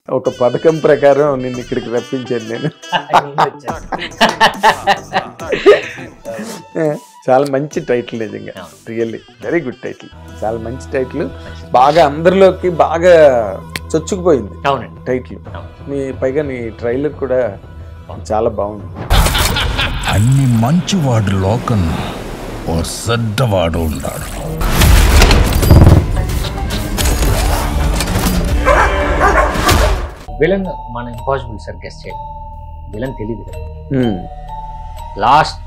ఒక పథకం ప్రకారం నిన్ను ఇక్కడికి రప్పించాను నేను. చాలా మంచి టైటిల్ నిజంగా, రియల్లీ వెరీ గుడ్ టైటిల్, చాలా మంచి టైటిల్, బాగా అందరిలోకి బాగా చొచ్చుకుపోయింది టైటిల్. పైగా నీ ట్రైలర్ కూడా చాలా బాగుంది. అన్ని మంచివాడు లోకం ఓ చెడ్డవాడు ఉన్నాడు. విలన్ మన ఇంపాసిబుల్ సార్ గెస్ట్ చేయాలి. విలన్ తెలియదు కదా, లాస్ట్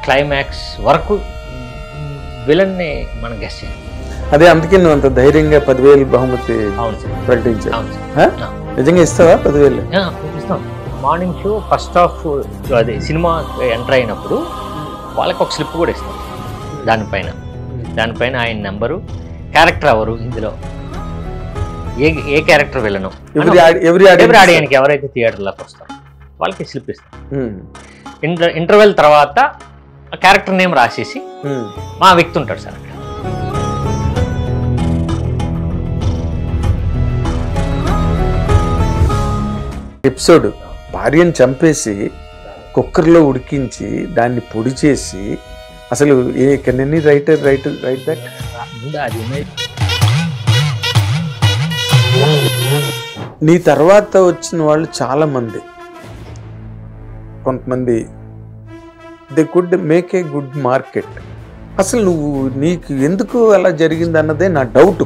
క్లైమాక్స్ వరకు విలన్ని మనం గెస్ట్ చేయాలి. అదే అందుకే నువ్వు అంత ధైర్యంగా 10,000 బహుమతి ప్రకటించావు. నిజంగా ఇస్తావా 10,000? ఇస్తాం. మార్నింగ్ షో ఫస్ట్ హాఫ్ అదే సినిమా ఎంటర్ అయినప్పుడు వాళ్ళకి ఒక స్లిప్ కూడా ఇస్తాం. దానిపైన ఆయన నెంబరు, క్యారెక్టర్ ఎవరు, ఇందులో ఏ క్యారెక్టర్ విలను, ఎవరి ఆడియన్కి ఎవరైతే థియేటర్లోకి వస్తారో వాళ్ళకి స్లిప్ ఇస్తాం. ఇంటర్వెల్ తర్వాత క్యారెక్టర్ నేమ్ రాసేసి మా వ్యక్తి ఉంటాడు సార్ అక్కడ. ఎపిసోడ్ భార్యను చంపేసి కుక్కర్లో ఉడికించి దాన్ని పొడి చేసి అసలు రైట్ దట్ నీ తర్వాత వచ్చిన వాళ్ళు చాలా మంది, కొంతమంది they could make a good market. అసలు నీకు ఎందుకు అలా జరిగింది అన్నదే నా డౌట్.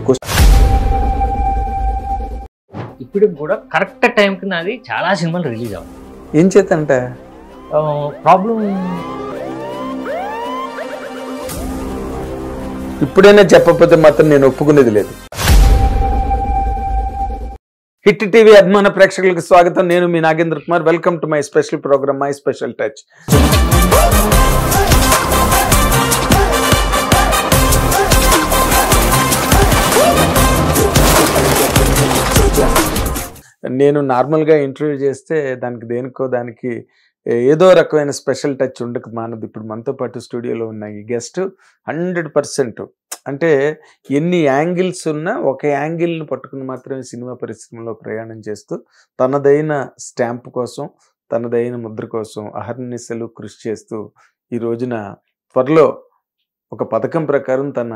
ఇప్పుడు కూడా కరెక్ట్ టైంకి నాది చాలా సినిమాలు రిలీజ్ అవ్వాలి. ఏం చేతంట ప్రాబ్లం ఇప్పుడైనా చెప్పకపోతే మాత్రం నేను ఒప్పుకునేది లేదు. హిట్ టీవీ అభిమాన ప్రేక్షకులకు స్వాగతం. నేను మీ Nagendra Kumar. Welcome to my special program my special touch. నేను నార్మల్గా ఇంటర్వ్యూ చేస్తే దానికి ఏదో రకమైన స్పెషల్ టచ్ ఉండక మానదు. ఇప్పుడు మనతో పాటు స్టూడియోలో ఉన్న ఈ గెస్ట్ 100% అంటే ఎన్ని యాంగిల్స్ ఉన్నా ఒక యాంగిల్ను పట్టుకుని మాత్రమే సినిమా పరిశ్రమలో ప్రయాణం చేస్తూ తనదైన స్టాంప్ కోసం, తనదైన ముద్ర కోసం అహర్నిశలు కృషి చేస్తూ ఈ రోజున త్వరలో ఒక పథకం ప్రకారం తన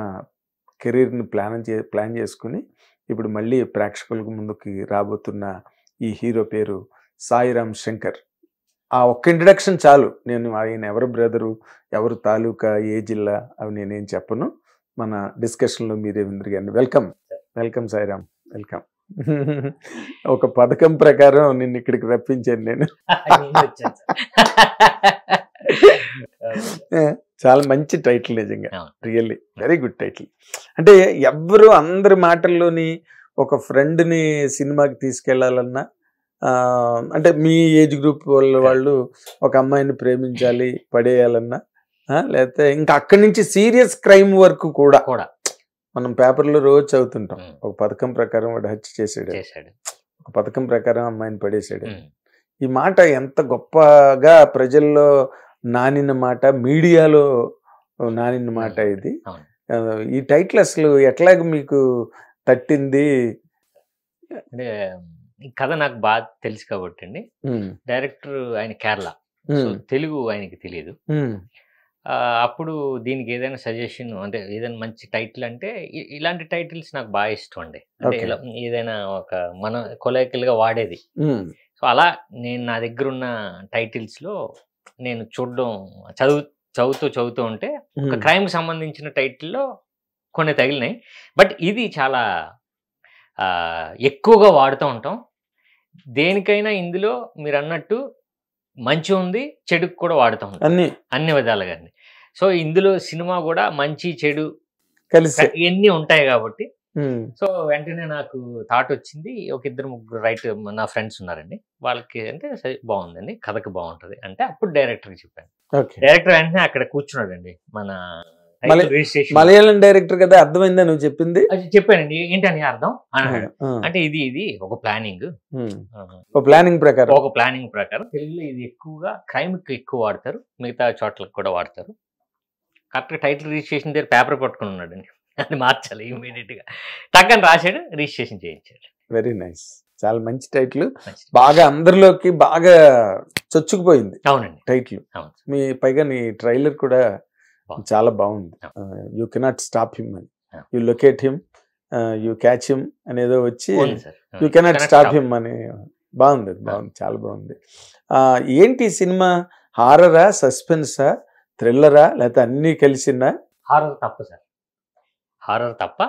కెరీర్ని ప్లాన్ చేసుకుని ఇప్పుడు మళ్ళీ ప్రేక్షకులకు ముందుకి రాబోతున్న ఈ హీరో పేరు సాయిరామ్ శంకర్. ఆ ఒక్క ఇంట్రడక్షన్ చాలు. నేను ఆయన ఎవరు బ్రదరు, ఎవరు తాలూకా, ఏ జిల్లా అవి నేనేం చెప్పను. మన డిస్కషన్లో మీరే విందరుగాను. Welcome Sairam, welcome. ఒక పథకం ప్రకారం నిన్ను ఇక్కడికి రప్పించాను నేను. చాలా మంచి టైటిల్ నిజంగా, రియల్లీ వెరీ గుడ్ టైటిల్. అంటే అందరి మాటల్లోని ఒక ఫ్రెండ్ని సినిమాకి తీసుకెళ్లాలన్నా, అంటే మీ ఏజ్ గ్రూప్ వాళ్ళు ఒక అమ్మాయిని ప్రేమించాలి పడేయాలన్నా, లేకపోతే ఇంకా అక్కడి నుంచి సీరియస్ క్రైమ్ వరకు కూడా మనం పేపర్లో రోజు చదువుతుంటాం. ఒక పథకం ప్రకారం వాడు హత్య చేసాడు, ఒక పథకం ప్రకారం అమ్మాయిని పడేసాడు. ఈ మాట ఎంత గొప్పగా ప్రజల్లో నానిన మాట, మీడియాలో నానిన మాట ఇది. ఈ టైటిల్ అసలు ఎట్లాగ మీకు తట్టింది? అంటే ఈ కథ నాకు బాగా తెలుసు కాబట్టి అండి. డైరెక్టర్ ఆయన కేరళ, తెలుగు ఆయనకి తెలియదు. అప్పుడు దీనికి ఏదైనా సజెషన్, అంటే ఏదైనా మంచి టైటిల్ అంటే ఇలాంటి టైటిల్స్ నాకు బాగా ఇష్టం అండి. అంటే ఏదైనా ఒక మన కొలైకల్గా వాడేది. సో అలా నేను నా దగ్గర ఉన్న టైటిల్స్లో నేను చూడడం, చదువుతూ ఉంటే ఒక క్రైమ్కి సంబంధించిన టైటిల్లో కొన్ని తగిలినాయి. బట్ ఇది చాలా ఎక్కువగా వాడుతూ ఉంటాం. దేనికైనా ఇందులో మీరు అన్నట్టు మంచి ఉంది, చెడుకు కూడా వాడుతూ ఉంటాం అన్ని విధాలుగా. సో ఇందులో సినిమా కూడా మంచి చెడు కలిసి ఇవన్నీ ఉంటాయి కాబట్టి సో వెంటనే నాకు థాట్ వచ్చింది. ఒక 2-3 నా ఫ్రెండ్స్ ఉన్నారండి, వాళ్ళకి అంటే బాగుందండి, కథకు బాగుంటది అంటే అప్పుడు డైరెక్టర్కి చెప్పాను. డైరెక్టర్ వెంటనే అక్కడ కూర్చున్నాడండి. మన మలయాళం డైరెక్టర్ కదా, అర్థమైందా నువ్వు చెప్పింది? చెప్పానండి. ఏంటని అర్థం అన్నాడు. అంటే ఇది ఒక ప్లానింగ్ ప్రకారం తెలుగులో ఇది ఎక్కువగా క్రైమ్ కి ఎక్కువ వాడతారు, మిగతా చోట్లకు కూడా వాడతారు. కరెక్ట్గా టైటిల్ రిజిస్ట్రేషన్ దగ్గర పేపర్ పట్టుకుని ఉన్నాడండి, అది మార్చాలి ఇమీడియట్ గా. టక్కని రాశాడు, రిజిస్ట్రేషన్ చేయించాడు. Very nice. చాలా మంచి టైటిల్, బాగా అందరిలోకి బాగా చొచ్చుకుపోయింది. అవునండి, టైటిల్. అవును. మీ పైగా నీ ట్రైలర్ కూడా చాలా బాగుంది. యూ కెనాట్ స్టాప్ హిమ్ అని, you locate him, you catch him అనేదో వచ్చి యూ కెనాట్ స్టాప్ హిమ్ అని. బాగుంది, బాగుంది, చాలా బాగుంది. ఏంటి సినిమా? హారరా, సస్పెన్సా, థ్రిల్లరా, లేకపోతే అన్నీ కలిసిందా? హారర్ తప్ప సార్, హారర్ తప్ప.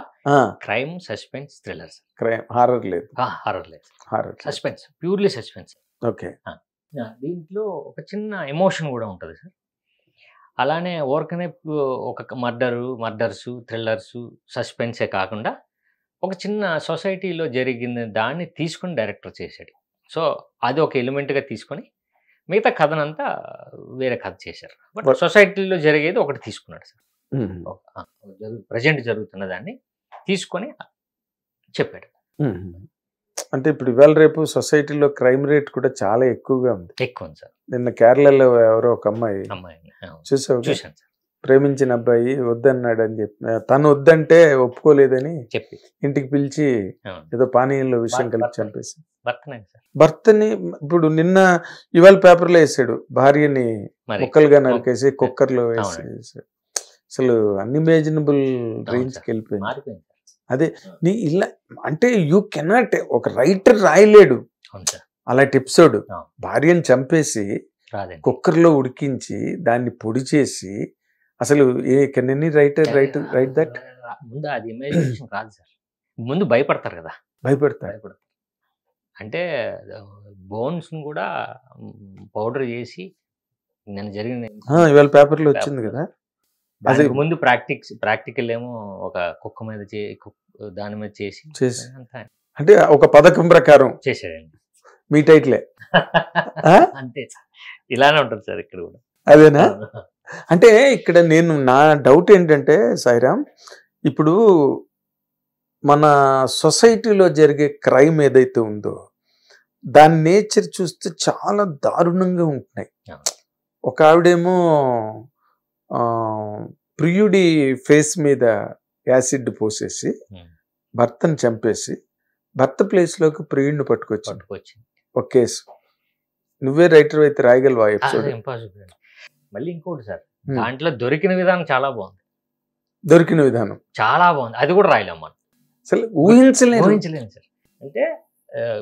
Crime, suspense, thriller. Crime, horror లేదు. హారర్ లేదు, horror, suspense, purely suspense. Okay. దీంట్లో ఒక చిన్న ఎమోషన్ కూడా ఉంటుంది సార్. అలానే ఓరకనే ఒక మర్డర్స్, థ్రిల్లర్స్, సస్పెన్సే కాకుండా ఒక చిన్న సొసైటీలో జరిగిన దాన్ని తీసుకుని డైరెక్టర్ చేశాడు. సో అది ఒక ఎలిమెంట్గా తీసుకొని మిగతా కథనంతా వేరే కథ చేశారు. బట్ సొసైటీలో జరిగేది ఒకటి తీసుకున్నాడు సార్. ప్రజెంట్ జరుగుతున్న దాన్ని తీసుకొని చెప్పాడు. అంటే ఇప్పుడు ఇవాళ రేపు సొసైటీలో క్రైమ్ రేట్ కూడా చాలా ఎక్కువగా ఉంది. ఎక్కువ ఉంది సార్. నిన్న కేరళలో ఎవరో ఒక అమ్మాయి చూసావు, చూశాను సార్. ప్రేమించిన అబ్బాయి వద్దన్నాడు అని చెప్పి, తను వద్దంటే ఒప్పుకోలేదని చెప్పి ఇంటికి పిలిచి ఏదో పానీయంలో విషయం కలిపి చంపేసి భర్తని. ఇప్పుడు నిన్న ఇవాళ పేపర్లో వేసాడు, భార్యని ముక్కలుగా నరికేసి కుక్కర్లో వేసి. అసలు అన్ఇమేజినబుల్ రేంజ్కి వెళ్ళిపోయింది. అదే నీ ఇలా అంటే యూ కెనాట్, ఒక రైటర్ రాయలేడు అలాంటి ఎపిసోడ్. భార్యను చంపేసి కుక్కర్లో ఉడికించి దాన్ని పొడి చేసి, అసలు can any writer right that? ముందు అది ఇమాజినేషన్ రాదు సార్, ముందు భయపడతారు కదా. భయపడతారు అంటే బోన్స్ కూడా పౌడర్ చేసి నేను జరిగిన ఇవాళ పేపర్లో వచ్చింది కదా. అది ముందు ప్రాక్టికల్ ఏమో ఒక కుక్క మీద దాని మీద చేసి అంటే ఒక పథకం ప్రకారం చేశాడండి. మీ టైటిలే అంతే సార్, ఇలానే ఉంటుంది సార్ ఇక్కడ కూడా. అదేనా? అంటే ఇక్కడ నా డౌట్ ఏంటంటే సాయిరామ్, ఇప్పుడు మన సొసైటీలో జరిగే క్రైమ్ ఏదైతే ఉందో దాని నేచర్ చూస్తే చాలా దారుణంగా ఉంటున్నాయి. ఒక ఆవిడేమో ప్రియుడి ఫేస్ మీద యాసిడ్ పోసేసి భర్తను చంపేసి భర్త ప్లేస్లోకి ప్రియుడిని పట్టుకొచ్చింది ఒక కేసు. నువ్వే రైటర్ అయితే రాయగలవా ఎపిసోడ్? ఇంపాసిబుల్. మళ్ళీ ఇంకోటి సార్, దాంట్లో దొరికిన విధానం చాలా బాగుంది. దొరికిన విధానం చాలా బాగుంది, అది కూడా రాయలేము మనం. అసలు ఊహించలేము సార్. అంటే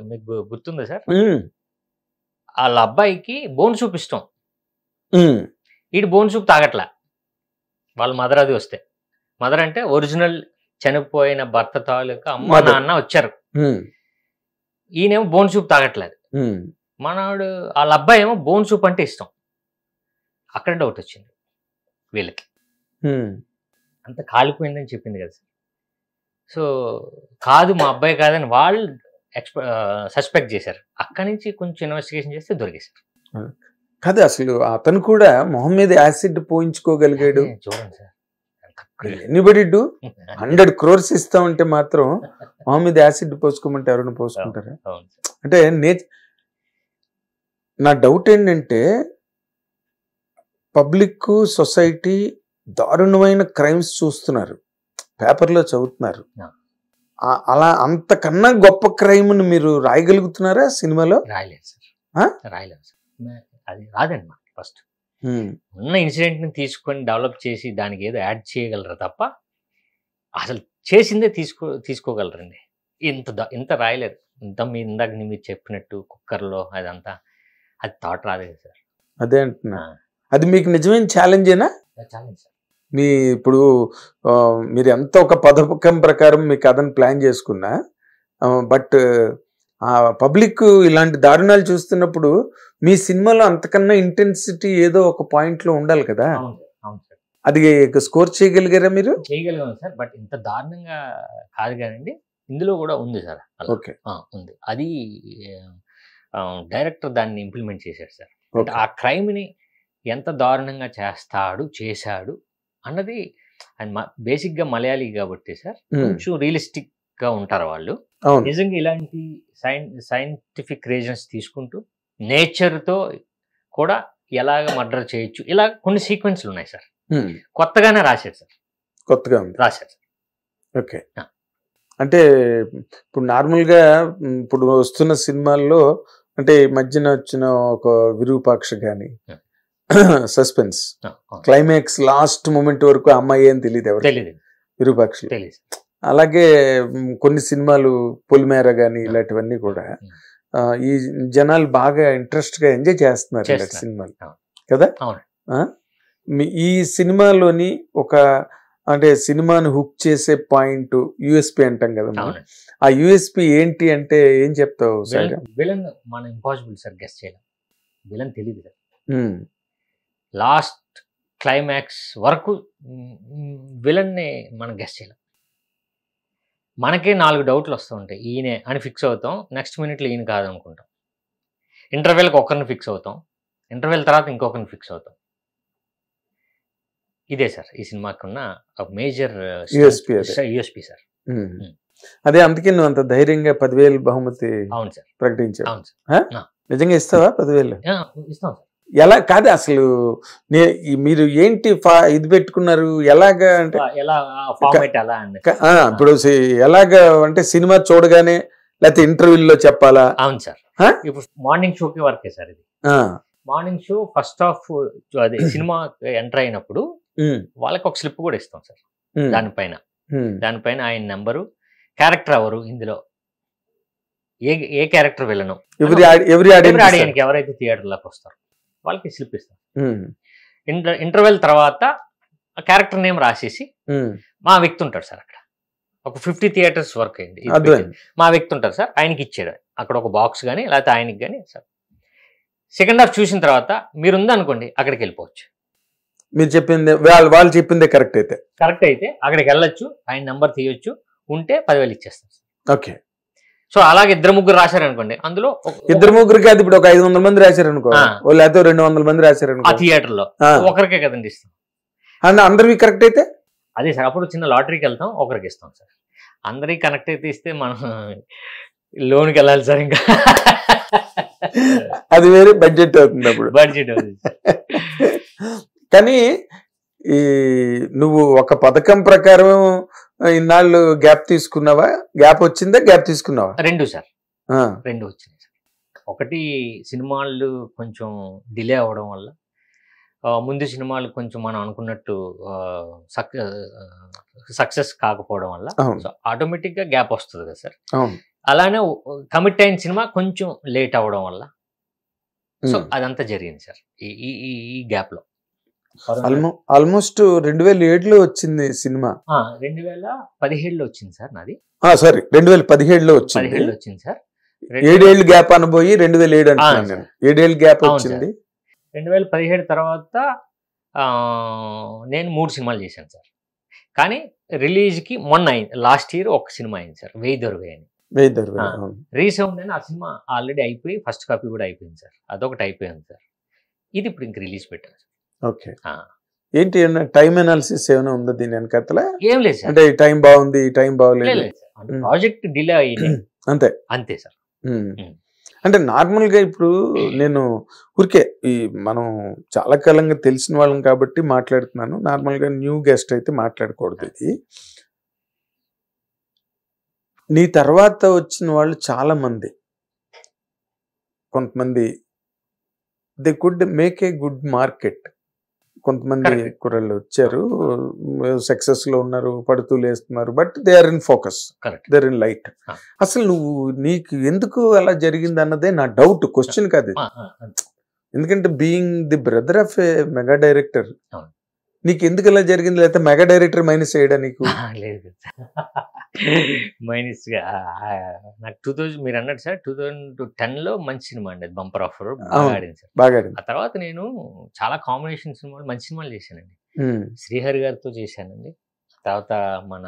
మీకు గుర్తుందా సార్, వాళ్ళ అబ్బాయికి బోన్ సూప్ ఇష్టం, ఈడు బోన్ సూప్ తాగట్లా. వాళ్ళ మదర్ అది వస్తే, మదర్ అంటే ఒరిజినల్ చనిపోయిన భర్త తాలూకా అమ్మ నాన్న వచ్చారు, ఈయనేమో బోన్ సూప్ తాగట్లేదు. మనవాడు వాళ్ళ అబ్బాయి ఏమో బోన్ సూప్ అంటే ఇష్టం. అక్కడ డౌట్ వచ్చింది వీళ్ళకి, అంత కాలిపోయిందని చెప్పింది కదా సార్. సో కాదు మా అబ్బాయి కాదని వాళ్ళు సస్పెక్ట్ చేశారు. అక్కడి నుంచి కొంచెం ఇన్వెస్టిగేషన్ చేస్తే దొరికేశారు. కాదు, అసలు అతను కూడా మొహం మీద యాసిడ్ పోయించుకోగలిగాడు. చూడండి సార్, ఎనీబడి డూ 100 crores ఇస్తా ఉంటే మాత్రం మొహం మీద యాసిడ్ పోసుకోమంటే ఎవరైనా పోసుకుంటారా? అంటే నా డౌట్ ఏంటంటే పబ్లిక్ సొసైటీ దారుణమైన క్రైమ్స్ చూస్తున్నారు, పేపర్లో చదువుతున్నారు. అలా అంతకన్నా గొప్ప క్రైమ్ని మీరు రాయగలుగుతున్నారా సినిమాలో? రాయలేదు సార్, రాయలేదు సార్. అది రాదండి మాకు. ఫస్ట్ ఉన్న ఇన్సిడెంట్ని తీసుకొని డెవలప్ చేసి దానికి ఏదో యాడ్ చేయగలరు తప్ప అసలు చేసిందే తీసుకోగలరండి. ఇంత రాయలేరు. ఇందాక మీరు చెప్పినట్టు కుక్కర్లో అదంతా అది థాట్ రాలేదు సార్. అదే అంటున్నా, అది మీకు నిజమైన ఛాలెంజేనా? Challenge sir. ఇప్పుడు మీరు ఎంత ఒక పథకం ప్రకారం మీ కథను ప్లాన్ చేసుకున్నా, బట్ పబ్లిక్ ఇలాంటి దారుణాలు చూస్తున్నప్పుడు మీ సినిమాలో అంతకన్నా ఇంటెన్సిటీ ఏదో ఒక పాయింట్లో ఉండాలి కదా. అది స్కోర్ చేయగలిగారా మీరు? చేయగలిగాం సార్, బట్ ఇంత దారుణంగా కాదు కానండి, ఇందులో కూడా ఉంది సార్. ఓకే, ఉంది. అది డైరెక్టర్ దాన్ని ఇంప్లిమెంట్ చేశాడు సార్. ఆ క్రైమ్ని ఎంత దారుణంగా చేశాడు అన్నది. అండ్ బేసిక్గా మలయాళీ కాబట్టి సార్ కొంచెం రియలిస్టిక్ గా ఉంటారు వాళ్ళు. నిజంగా ఇలాంటి సైంటిఫిక్ రీజన్స్ తీసుకుంటూ నేచర్తో కూడా ఎలాగ మర్డర్ చేయొచ్చు, ఇలా కొన్ని సీక్వెన్స్లు ఉన్నాయి సార్. కొత్తగానే రాశారు సార్, కొత్తగా రాశారు సార్. ఓకే, అంటే ఇప్పుడు నార్మల్గా ఇప్పుడు వస్తున్న సినిమాల్లో అంటే ఈ మధ్యన వచ్చిన ఒక విరూపాక్ష కానీ సస్పెన్స్ క్లైమాక్స్ లాస్ట్ మూమెంట్ వరకు అమ్మాయి ఏం తెలియదు ఎవరు విరూపాక్ష. అలాగే కొన్ని సినిమాలు పొలిమేర కానీ ఇలాంటివన్నీ కూడా ఈ జనాలు బాగా ఇంట్రెస్ట్ గా ఎంజాయ్ చేస్తున్నారు ఇలాంటి సినిమాలు కదా. ఈ సినిమాలోని ఒక అంటే సినిమాను హుక్ చేసే పాయింట్ యూఎస్పీ అంటాం కదా, ఆ యూఎస్పీ ఏంటి అంటే ఏం చెప్తావు? విలన్ మన ఇంపాసిబుల్ సార్, గెస్ చేయడం. విలన్ తెలియదు సార్, లాస్ట్ క్లైమాక్స్ వరకు విలన్ని మనం గెస్ చేయలేం. మనకే 4 డౌట్లు వస్తూ ఉంటాయి, ఈయనే అని ఫిక్స్ అవుతాం, నెక్స్ట్ మినిట్లో ఈయన కాదనుకుంటాం. ఇంటర్వెల్కి ఒకరిని ఫిక్స్ అవుతాం, ఇంటర్వెల్ తర్వాత ఇంకొకరిని ఫిక్స్ అవుతాం. ఇదే సార్ ఈ సినిమాకి ఉన్న మేజర్ యూఎస్పీ సార్. అదే అందుకే నువ్వు అంత ధైర్యంగా 10,000 బహుమతి అవును సార్ ప్రకటించావు. నిజంగా ఇస్తావా 10,000? ఇస్తాం సార్. ఎలా కాదు అసలు మీరు ఏంటి ఇది పెట్టుకున్నారు ఎలాగా అంటే ఇప్పుడు ఎలాగా అంటే సినిమా చూడగానే లేకపోతే ఇంటర్వ్యూలో చెప్పాలా? అవును సార్, ఇప్పుడు మార్నింగ్ షోకి వర్కే సార్ ఇది. మార్నింగ్ షో ఫస్ట్ హాఫ్ అదే సినిమా ఎంటర్ అయినప్పుడు వాళ్ళకి ఒక స్లిప్ కూడా ఇస్తాం సార్. దానిపైన ఆయన నెంబరు, క్యారెక్టర్ ఎవరు, ఇందులో ఏ క్యారెక్టర్ విలను, ఆడియన్కి ఎవరైతే థియేటర్లోకి వస్తారో వాళ్ళకి స్లిప్ ఇస్తాం. ఇంటర్వెల్ తర్వాత క్యారెక్టర్ నేమ్ రాసేసి మా వ్యక్తి ఉంటాడు సార్ అక్కడ. ఒక 50 థియేటర్స్ వర్క్ అయింది, మా వ్యక్తి ఉంటారు సార్, ఆయనకి ఇచ్చాడు అక్కడ ఒక బాక్స్ కానీ లేకపోతే ఆయనకి కానీ సార్. సెకండ్ హాఫ్ చూసిన తర్వాత మీరుంది అనుకోండి అక్కడికి వెళ్ళిపోవచ్చు. మీరు చెప్పింది వాళ్ళు చెప్పిందే కరెక్ట్ అయితే అక్కడికి వెళ్ళొచ్చు, ఆయన నెంబర్ తీయొచ్చు, ఉంటే 10,000 ఇచ్చేస్తాం. ఓకే. సో అలాగే 2-3 రాశారు అనుకోండి, అందులో 2-3 కాదు, ఇప్పుడు ఒక 500 మంది రాశారు అనుకో, లేకపోతే 200 మంది రాశారు అనుకో, ఆ థియేటర్ లో ఒకరికే కదండి ఇస్తాం. అందరివి కరెక్ట్ అయితే అదే సార్, అప్పుడు చిన్న లాటరీకి వెళ్తాం, ఒకరికి ఇస్తాం సార్. అందరికి కనెక్ట్ అయితే ఇస్తే మనం లోన్కి వెళ్ళాలి సార్, ఇంకా అది వేరే బడ్జెట్ అవుతుంది అప్పుడు. బడ్జెట్ అవుతుంది. కానీ ఈ నువ్వు ఒక పథకం ప్రకారం ఇన్నాళ్ళు గ్యాప్ తీసుకున్నావా? గ్యాప్ వచ్చిందా, గ్యాప్ తీసుకున్నావా? 2 సార్, 2 వచ్చినాయి సార్. ఒకటి సినిమాలు కొంచెం డిలే అవ్వడం వల్ల, ముందు సినిమాలు కొంచెం మనం అనుకున్నట్టు సక్సెస్ కాకపోవడం వల్ల సో ఆటోమేటిక్గా గ్యాప్ వస్తుంది కదా సార్. అలానే కమిట్ అయిన సినిమా కొంచెం లేట్ అవ్వడం వల్ల సో అదంతా జరిగింది సార్ ఈ గ్యాప్ లో. ఆల్మోస్ట్ 2007లో వచ్చింది సినిమా. 2017లో వచ్చింది సార్ నాది. సారీ 2017లో వచ్చింది సార్. 7 ఏళ్ళు గ్యాప్ అనబోయి 2007 అంటున్నాను నేను. 7 ఏళ్ళు గ్యాప్ వచ్చింది. 2017 తర్వాత నేను 3 సినిమాలు చేశాను సార్. కానీ రిలీజ్కి మొన్న అయింది, లాస్ట్ ఇయర్ ఒక సినిమా అయింది సార్, వేయి దొరవే అని. రీసౌండ్ అని ఆ సినిమా ఆల్రెడీ అయిపోయి ఫస్ట్ కాపీ కూడా అయిపోయింది సార్, అదొకటి అయిపోయింది సార్. ఇది ఇప్పుడు ఇంక రిలీజ్ పెట్టాను సార్. ఓకే. ఏంటి టైం అనాలిసిస్ ఏమైనా ఉందా దీని వెనకాల? ఏం లేదు సార్, అంటే ఈ టైం బాగుంది, ఈ టైం బాగలేదు, ప్రాజెక్ట్ డిలే అయ్యింది అంతే సార్. అంటే నార్మల్గా ఇప్పుడు నేను ఊరికే ఈ మనం చాలా కాలంగా తెలిసిన వాళ్ళం కాబట్టి మాట్లాడుతున్నాను, నార్మల్గా న్యూ గెస్ట్ అయితే మాట్లాడకూడదు. ఇది నీ తర్వాత వచ్చిన వాళ్ళు చాలా మంది, కొంతమంది they could make a good market. కొంతమంది కుర్రలు వచ్చారు, సక్సెస్ లో ఉన్నారు, పడుతూ లేస్తున్నారు, but they are in focus, they are in light. అసలు నీకు ఎందుకు అలా జరిగింది అన్నదే నా డౌట్, క్వశ్చన్ కాదు. ఎందుకంటే being the brother of a mega director నీకు ఎందుకు ఇలా జరిగింది? లేకపోతే మెగా డైరెక్టర్ మైనస్ చేయడా నీకు? లేదు మైనస్ నాకు 2000 మీరు అన్నట్టు సార్ 2010లో మంచి సినిమా అండి, బంపర్ ఆఫర్ బాగా ఆడింది సార్. ఆ తర్వాత నేను చాలా కాంబినేషన్ సినిమాలు, మంచి సినిమాలు చేశానండి. శ్రీహరి గారితో చేశానండి, తర్వాత మన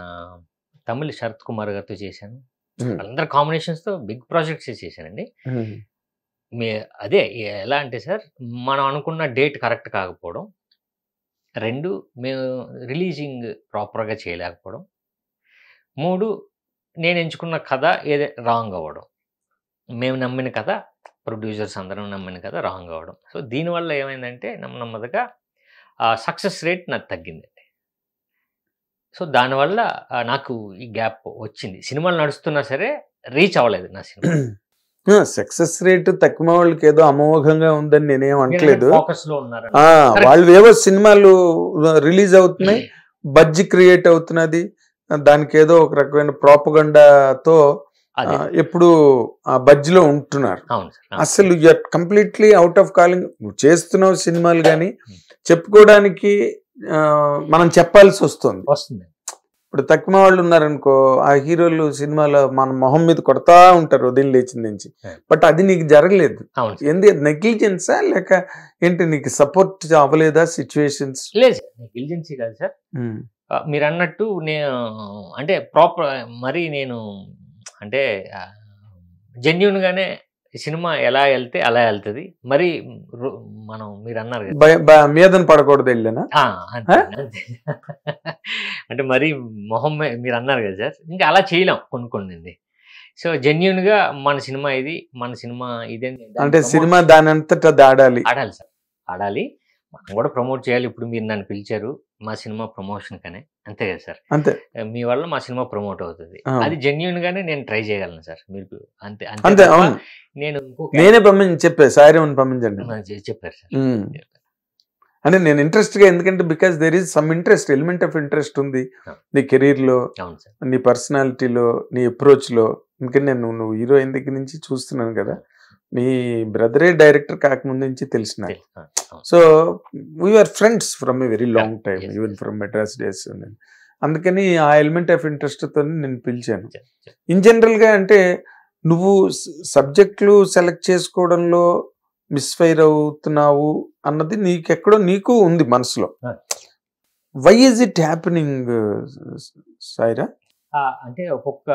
తమిళ శరత్ కుమార్ గారితో చేశాను, వాళ్ళందరూ కాంబినేషన్స్ తో బిగ్ ప్రాజెక్ట్స్ చేశానండి. అదే ఎలా అంటే సార్, మనం అనుకున్న డేట్ కరెక్ట్ కాకపోవడం, 2 మేము రిలీజింగ్ ప్రాపర్గా చేయలేకపోవడం, 3 నేను ఎంచుకున్న కథ ఏదో రాంగ్ అవ్వడం, మేము నమ్మిన కథ, ప్రొడ్యూసర్స్ అందరం నమ్మిన కథ రాంగ్ అవ్వడం. సో దీనివల్ల ఏమైందంటే నెమ్మదిగా సక్సెస్ రేట్ నాకు తగ్గిందండి. సో దానివల్ల నాకు ఈ గ్యాప్ వచ్చింది. సినిమాలు నడుస్తున్నా సరే రీచ్ అవ్వలేదు నా సినిమా. సక్సెస్ రేట్ తక్కువ వాళ్ళకి ఏదో అమోఘంగా ఉందని నేనేం అనట్లేదు. ఫోకస్ లో ఉన్నారు. వాళ్ళు ఏవో సినిమాలు రిలీజ్ అవుతున్నాయి, బడ్జ్ క్రియేట్ అవుతున్నది, దానికి ఏదో ఒక రకమైన ప్రోపగండాతో ఎప్పుడు ఆ బడ్జ్ లో ఉంటున్నారు. అసలు కంప్లీట్లీ అవుట్ ఆఫ్ కాలింగ్. నువ్వు చేస్తున్నావు సినిమాలు కానీ చెప్పుకోవడానికి మనం చెప్పాల్సి వస్తుంది. ఇప్పుడు తక్కువ వాళ్ళు ఉన్నారనుకో, ఆ హీరోలు సినిమాలో మన మొహం మీద కొడతా ఉంటారు ఉదయం లేచిన నుంచి. బట్ అది నీకు జరగలేదు. ఏంది నెగ్లిజెన్సా లేక ఏంటి, నీకు సపోర్ట్ అవ్వలేదా సిచ్యువేషన్స్? లేదు, నెగ్లిజెన్సీ కాదు సార్. మీరు అన్నట్టు నేను అంటే ప్రాపర్ మరి నేను అంటే జెన్యూన్ గానే సినిమా ఎలా వెళ్తే అలా వెళ్తుంది. మరి మనం మీరు అన్నారు మీదని పడకూడదు వెళ్ళానా అంటే మరి మొహం మీరు అన్నారు కదా సార్, ఇంకా అలా చేయలేం కొన్ని. సో జెన్యూన్ గా మన సినిమా ఇది, మన సినిమా ఇదే అంటే సినిమా దాని అంతటా ఆడాలి సార్, ఆడాలి. మనం కూడా ప్రమోట్ చేయాలి. ఇప్పుడు మీరు నన్ను పిలిచారు మా సినిమా ప్రమోషన్ కనే, అంతే కదా సార్? అంతే, మీ వల్ల మా సినిమా ప్రమోట్ అవుతుంది. అది జెన్యూన్ గానే నేను ట్రై చేయగలను సార్. మీరు అంతే అంతే. నేను నేనే చెప్పాను సారీ పంపించండి చెప్పారు సార్. అంటే నేను ఇంట్రెస్ట్ గా, ఎందుకంటే because there is some interest, element of interest ఉంది నీ కెరీర్ లో, నీ పర్సనాలిటీలో, నీ అప్రోచ్ లో. ఎందుకంటే నువ్వు హీరో అయిన దగ్గర నుంచి చూస్తున్నాను కదా, నీ బ్రదరే డైరెక్టర్ కాకముందు నుంచి తెలిసిన. So we are friends from a very long time, even from Madras days. అందుకని ఆ ఎలిమెంట్ ఆఫ్ ఇంట్రెస్ట్ తో నేను పిలిచాను. ఇన్ జనరల్ గా అంటే నువ్వు సబ్జెక్టులు సెలెక్ట్ చేసుకోవడంలో మిస్ఫైర్ అవుతున్నావు అన్నది నీకెక్కడో నీకు ఉంది మనసులో. వై ఈజ్ ఇట్ హ్యాపెనింగ్ సాయిరా? అంటే ఒక్కొక్క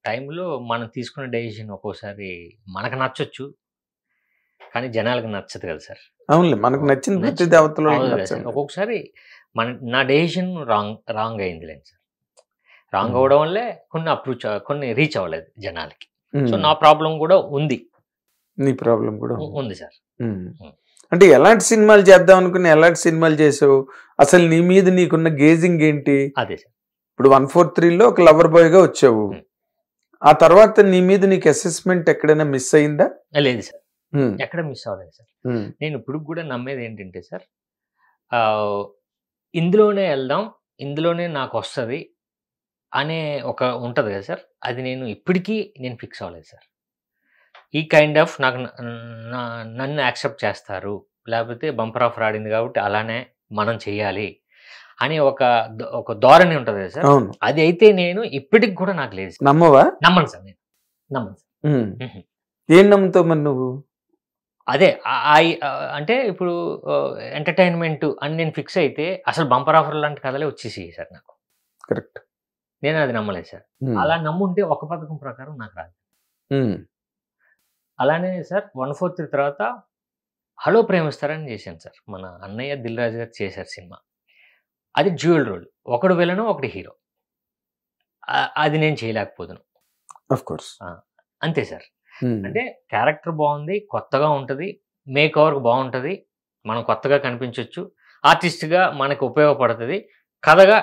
టైంలో మనం తీసుకున్న డెసిషన్ ఒక్కోసారి మనకు నచ్చొచ్చు, కానీ జనాలకు నచ్చదు కదా సార్. అవునులే, మనకు నచ్చిన ప్రతి దేవతలో ఒక్కొక్కసారి నా డెసిషన్ రాంగ్ అయింది లేదు సార్. రాంగ్ అవడం వల్లే కొన్ని రీచ్ అవ్వలేదు జనాలకి. సో నా ప్రాబ్లం కూడా ఉంది. నీ ప్రాబ్లం కూడా ఉంది సార్. అంటే ఎలాంటి సినిమాలు చేద్దాం అనుకుని ఎలాంటి సినిమాలు చేసావు? అసలు నీ మీద నీకున్న గేజింగ్ ఏంటి? అదే సార్, ఇప్పుడు 143లో ఒక లవర్ బాయ్ గా వచ్చావు. ఆ తర్వాత నీ మీద నీకు అసెస్మెంట్ ఎక్కడైనా మిస్ అయిందా? లేదు సార్, ఎక్కడ మిస్ అవ్వలేదు సార్. నేను ఇప్పుడు కూడా నమ్మేది ఏంటంటే సార్, ఇందులోనే వెళ్దాం, ఇందులోనే నాకు వస్తుంది అనే ఒక ఉంటుంది కదా సార్, అది నేను ఇప్పటికీ ఫిక్స్ అవ్వలేదు సార్. ఈ కైండ్ ఆఫ్ నాకు నన్ను యాక్సెప్ట్ చేస్తారు, లేకపోతే బంపర్ ఆఫర్ ఆడింది కాబట్టి అలానే మనం చెయ్యాలి అని ఒక ధోరణి ఉంటుంది కదా సార్. అది అయితే నేను ఇప్పటికి కూడా నాకు లేదు. నమ్మవా? నమ్మను సార్, నేను నమ్మను సార్. ఏం నమ్ముతావు మరి నువ్వు? అదే అంటే ఇప్పుడు ఎంటర్టైన్మెంట్ అని నేను ఫిక్స్ అయితే అసలు బంపర్ ఆఫర్ లాంటి కథలే వచ్చేసి సార్ నాకు. కరెక్ట్, నేను అది నమ్మలేదు సార్. అలా నమ్ముంటే ఒక పథకం ప్రకారం నాకు రాదు. అలానే సార్ 143 తర్వాత హలో ప్రేమిస్తారని చేశాను సార్. మన అన్నయ్య దిల్ రాజు గారు చేశారు సినిమా. అది డ్యూయల్ రోల్, ఒకడు విలను ఒకటి హీరో. అది నేను చేయలేకపోతున్నాను. ఆఫ్ కోర్స్, అంతే సార్. అంటే క్యారెక్టర్ బాగుంది, కొత్తగా ఉంటుంది, మేక్ ఓవర్ బాగుంటుంది, మనం కొత్తగా కనిపించవచ్చు, ఆర్టిస్ట్గా మనకు ఉపయోగపడుతుంది, కథగా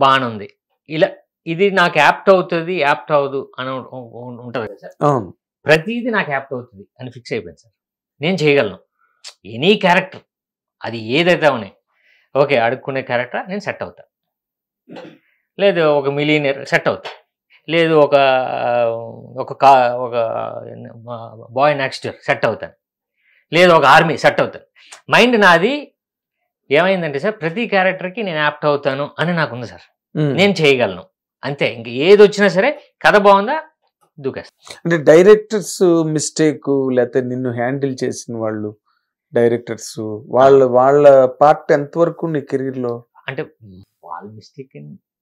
బాగానే ఉంది. ఇలా ఇది నాకు యాప్ట్ అవుతుంది, యాప్ట్ అవ్వదు అని ఉంటుంది కదా సార్. ప్రతిదీ నాకు యాప్ట్ అవుతుంది అని ఫిక్స్ అయిపోయింది సార్. నేను చేయగలను ఎనీ క్యారెక్టర్, అది ఏదైతే అవునే. ఓకే, అడుక్కునే క్యారెక్టర్ నేను సెట్ అవుతా, లేదు ఒక మిలియనర్ సెట్ అవుతా, లేదు ఒక బాయ్ నెక్స్ట్ సెట్ అవుతాను, లేదు ఒక ఆర్మీ సెట్ అవుతాను. మైండ్ నాది ఏమైందంటే సార్, ప్రతి క్యారెక్టర్కి నేను యాప్ట్ అవుతాను అని నాకు ఉంది సార్. నేను చేయగలను అంతే. ఇంక ఏది వచ్చినా సరే కథ బాగుందా దూకేస్తా. అంటే డైరెక్టర్స్ మిస్టేక్, లేకపోతే నిన్ను హ్యాండిల్ చేసిన వాళ్ళు డైరెక్టర్స్ వాళ్ళ పార్ట్ ఎంతవరకు నీ కెరీర్ లో? అంటే వాళ్ళ మిస్టేక్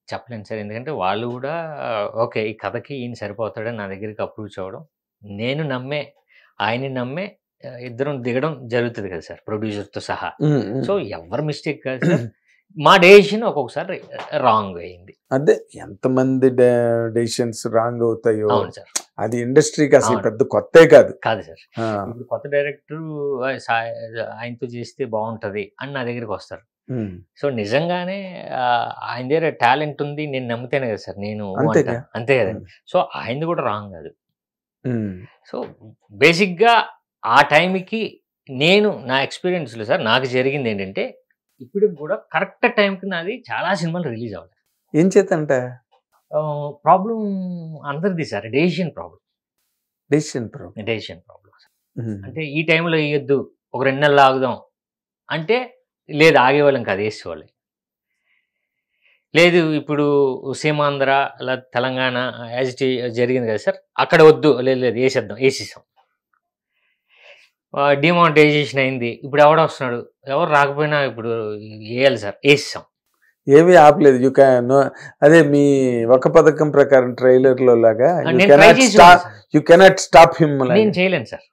చెప్పలేను సార్, ఎందుకంటే వాళ్ళు కూడా ఓకే ఈ కథకి ఈయన సరిపోతాడని నా దగ్గరికి అప్రూవ్ అవ్వడం, నేను నమ్మే ఆయన్ని నమ్మే ఇద్దరం దిగడం జరుగుతుంది కదా సార్, ప్రొడ్యూసర్తో సహా. సో ఎవరు మిస్టేక్ కాదు సార్, మా డెసిషన్ ఒక్కొక్కసారి రాంగ్ అయింది. అదే, ఎంతమంది డెసిషన్స్ రాంగ్ అవుతాయో. అవును సార్, అది ఇండస్ట్రీకి అసలు పెద్ద కొత్తే కాదు సార్. ఇప్పుడు కొత్త డైరెక్టర్ ఆయనతో చేస్తే బాగుంటది అని నా దగ్గరికి వస్తారు. సో నిజంగానే ఆయన దగ్గర టాలెంట్ ఉంది నేను నమ్ముతేనే కదా సార్ నేను అంతేగా. అంతే కదండి. సో ఆయనది కూడా రాంగ్ కాదు. సో బేసిక్గా ఆ టైంకి నేను నా ఎక్స్పీరియన్స్లో సార్ నాకు జరిగింది ఏంటంటే ఇప్పుడు కూడా కరెక్ట్ టైంకి నాది చాలా సినిమాలు రిలీజ్ అవ్వాలి. ఏం చేతంట ప్రాబ్లం అందరిది sir, decision problem. Decision problem అంటే ఈ టైంలో వేయొద్దు, ఒక 2 నెలలు ఆగుదాం అంటే లేదు, ఆగేవాళ్ళం కాదు, వేసేవాళ్ళం. లేదు ఇప్పుడు సీమాంధ్ర అలా తెలంగాణ యాజ్ ఇట్ జరిగింది కదా సార్, అక్కడ వద్దు, లేదు లేదు వేసేసాం. డిమానిటైజేషన్ అయింది, ఇప్పుడు ఎవడు వస్తున్నాడు, ఎవరు రాకపోయినా ఇప్పుడు వేయాలి సార్, వేసేసాం. ఏమీ ఆపలేదు. అదే మీ ఒక పథకం ప్రకారం ట్రైలర్ లో లాగా యు కెనాట్ స్టాప్ హిమ్. నేను చేయలేను సార్,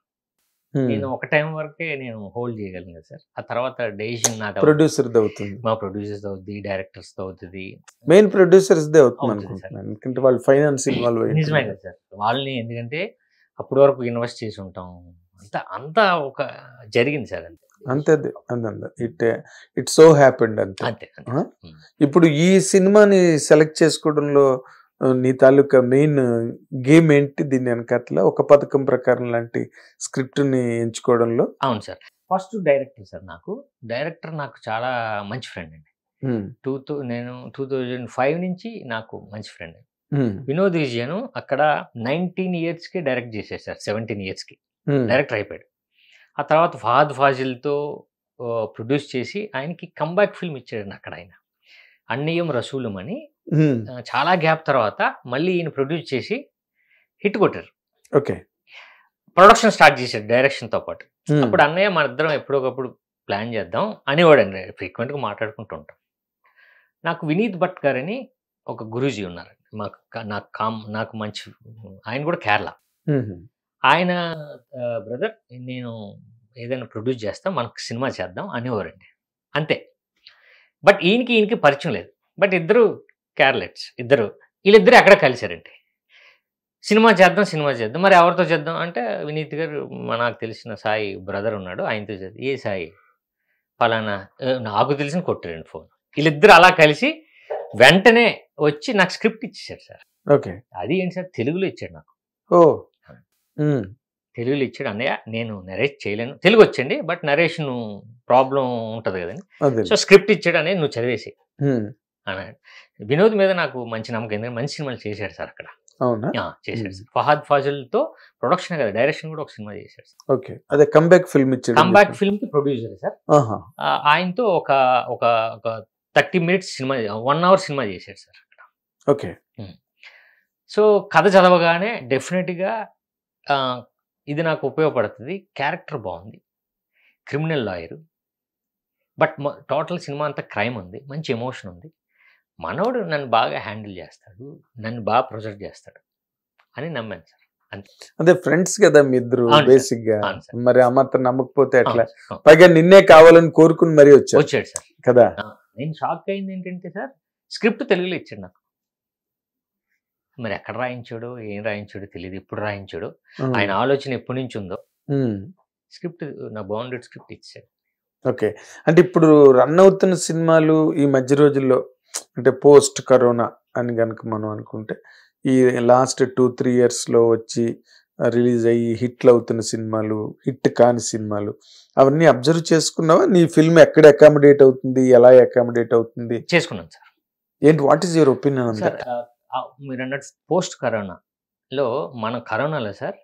నేను ఒక టైం వరకే నేను హోల్డ్ చేయగలను కదా సార్. ఆ తర్వాత డెసిషన్ నాది, ప్రొడ్యూసర్ అవుతుంది, మా ప్రొడ్యూసర్స్ అవుతుంది, డైరెక్టర్స్ అవుతుంది, మెయిన్ ప్రొడ్యూసర్స్ అవుతుంది అనుకుంటున్నాను. ఎందుకంటే వాళ్ళు ఫైనాన్స్ ఇన్వాల్వ్ అయ్యి. నిజమే కదా సార్, వాళ్ళని ఎందుకంటే అప్పటి వరకు ఇన్వెస్ట్ చేసి ఉంటాం, అంతా ఒక జరిగింది సార్. అంతే ఇట్ సో హ్యాపెండ్ అంతే. ఇప్పుడు ఈ సినిమాని సెలెక్ట్ చేసుకోవడంలో నీ తాలూకా మెయిన్ గేమ్ ఏంటి? దీని వెనకట్ల ఒక పథకం ప్రకారం లాంటి స్క్రిప్ట్ ని ఎంచుకోవడంలో. అవును సార్, ఫస్ట్ డైరెక్టర్ నాకు చాలా మంచి ఫ్రెండ్ అండి. నేను 2005 నుంచి నాకు మంచి ఫ్రెండ్. వినోద్ విజయన్ అక్కడ 19 yearsకి డైరెక్ట్ చేశారు సార్, 17 yearsకి డైరెక్టర్ అయిపోయాడు. ఆ తర్వాత ఫహద్ ఫాజిల్తో ప్రొడ్యూస్ చేసి ఆయనకి కంబ్యాక్ ఫిల్మ్ ఇచ్చాడు అక్కడ ఆయన, అన్నయ్యం రసూలం అని. చాలా గ్యాప్ తర్వాత మళ్ళీ ఈయన ప్రొడ్యూస్ చేసి హిట్ కొట్టారు. ఓకే, ప్రొడక్షన్ స్టార్ట్ చేశాడు డైరెక్షన్తో పాటు. అప్పుడు అన్నయ్య మన ఇద్దరం ఎప్పుడొకప్పుడు ప్లాన్ చేద్దాం అనేవాడండి, ఫ్రీక్వెంట్గా మాట్లాడుకుంటూ ఉంటాం. నాకు వినీత్ భట్ గారు అని ఒక గురూజీ ఉన్నారు నాకు మంచి, ఆయన కూడా కేరళ. ఆయన బ్రదర్ నేను ఏదైనా ప్రొడ్యూస్ చేస్తాం, మనకు సినిమా చేద్దాం అనేవారండి, అంతే. బట్ ఈయనకి పరిచయం లేదు. బట్ ఇద్దరు కేరళెట్స్, వీళ్ళిద్దరు ఎక్కడ కలిశారండి. సినిమా చేద్దాం, మరి ఎవరితో చేద్దాం అంటే వినీత్ గారు నాకు తెలిసిన సాయి బ్రదర్ ఉన్నాడు, ఆయనతో చేద్దాం. ఏ సాయి? ఫలానా, నాకు తెలిసిన కొట్టారండి ఫోన్. వీళ్ళిద్దరు అలా కలిసి వెంటనే వచ్చి నాకు స్క్రిప్ట్ ఇచ్చేసారు సార్. ఓకే, అది ఏంటి సార్, తెలుగులో ఇచ్చాడు నాకు. తెలుగులో ఇచ్చాడు. అన్నయ్య నేను నరేట్ చేయలేను, తెలుగు వచ్చండి బట్ నరేషన్ ప్రాబ్లం ఉంటుంది కదండి, సో స్క్రిప్ట్ ఇచ్చాడు అనేది నువ్వు చదివేసి అన్నాడు. వినోద్ మీద నాకు మంచి నమ్మకం, ఎందుకంటే మంచి సినిమాలు చేశాడు సార్ అక్కడ. చేశాడు సార్. ఫహద్ ఫాజిల్తో ప్రొడక్షన్ కదా, డైరెక్షన్ కూడా ఒక సినిమా చేశాడు సార్. ఓకే, అదే కంబ్యాక్ ఫిల్మ్ ఇచ్చాడు. కంబ్యాక్ ఫిల్మ్ కి ప్రొడ్యూసర్ సార్. ఆయనతో ఒక 30 minutes సినిమా, 1 hour సినిమా చేశాడు సార్ అక్కడ. ఓకే, సో కథ చదవగానే డెఫినెట్గా ఇది నాకు ఉపయోగపడుతుంది. క్యారెక్టర్ బాగుంది, criminal lawyer, but total cinema అంతా క్రైమ్ ఉంది, మంచి ఎమోషన్ ఉంది. మనోడు నన్ను బాగా హ్యాండిల్ చేస్తాడు, నన్ను బాగా ప్రొజెక్ట్ చేస్తాడు అని నమ్మాను సార్. అంతే. అదే ఫ్రెండ్స్ కదా మీ ఇద్దరు బేసిక్ గా, మరి ఆ మాత్రం నమ్మకపోతే ఎట్లా? పైగా నిన్నే కావాలని కోరుకుని మరీ వచ్చాడు సార్ కదా. నేను షాక్ అయింది ఏంటంటే సార్, స్క్రిప్ట్ తెలుగులో ఇచ్చాడు నాకు. మరి ఎక్కడ రాయించాడు, ఏం రాయించాడు తెలియదు, ఇప్పుడు రాయించాడు. ఆయన ఆలోచన ఎప్పటి నుంచి ఉందో. స్క్రిప్ట్ నా బాగుండెడ్ స్క్రిప్ట్ ఇచ్చాడు. ఓకే, అంటే ఇప్పుడు రన్ అవుతున్న సినిమాలు ఈ మధ్య రోజుల్లో, అంటే పోస్ట్ కరోనా అని కనుక మనం అనుకుంటే, ఈ లాస్ట్ 2-3 yearsలో వచ్చి రిలీజ్ అయ్యి హిట్లు అవుతున్న సినిమాలు, హిట్ కాని సినిమాలు, అవన్నీ అబ్జర్వ్ చేసుకున్నావా? నీ ఫిల్మ్ ఎక్కడ అకామిడేట్ అవుతుంది, ఎలా అకామిడేట్ అవుతుంది? చేసుకున్నాను సార్. ఏంటి, వాట్ ఈస్ యువర్ ఒపీనియన్? మీరు అన్నట్టు పోస్ట్ కరోనాలో, మన కరోనాలో సార్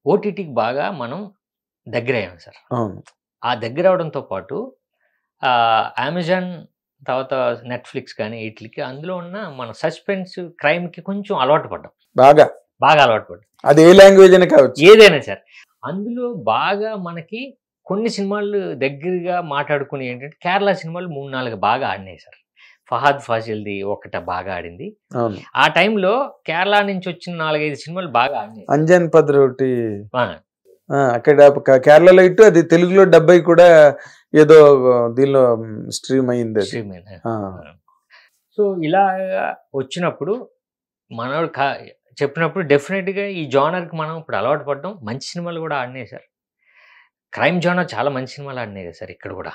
ఓటీటీకి బాగా మనం దగ్గర అయ్యాం సార్. ఆ దగ్గర అవడంతో పాటు అమెజాన్ తర్వాత నెట్ఫ్లిక్స్ కానీ వీటికి అందులో ఉన్న మన సస్పెన్స్ క్రైమ్కి కొంచెం అలవాటు పడ్డాం, బాగా అలవాటు పడ్డాం. అది ఏ లాంగ్వేజ్ అయినా కావచ్చు, ఏదైనా సార్. అందులో బాగా మనకి కొన్ని సినిమాలు దగ్గరగా మాట్లాడుకుని ఏంటంటే, కేరళ సినిమాలు 3-4 బాగా ఆడినాయి సార్. ఫహద్ ఫాజిల్ది ఒకట బాగా ఆడింది. ఆ టైంలో కేరళ నుంచి వచ్చిన 4-5 సినిమాలు బాగా ఆడినాయి. అంజన్ పద్ ఒకటి అక్కడ కేరళలో ఇటు, అది తెలుగులో 70 కూడా ఏదో దీనిలో స్ట్రీమ్ అయింది. సో ఇలా వచ్చినప్పుడు మనోడు చెప్పినప్పుడు డెఫినెట్గా ఈ జానర్కి మనం ఇప్పుడు అలవాటు పడ్డాం. మంచి సినిమాలు కూడా ఆడినాయి సార్. క్రైమ్ జానర్ చాలా మంచి సినిమాలు ఆడినాయి కదా సార్ ఇక్కడ కూడా.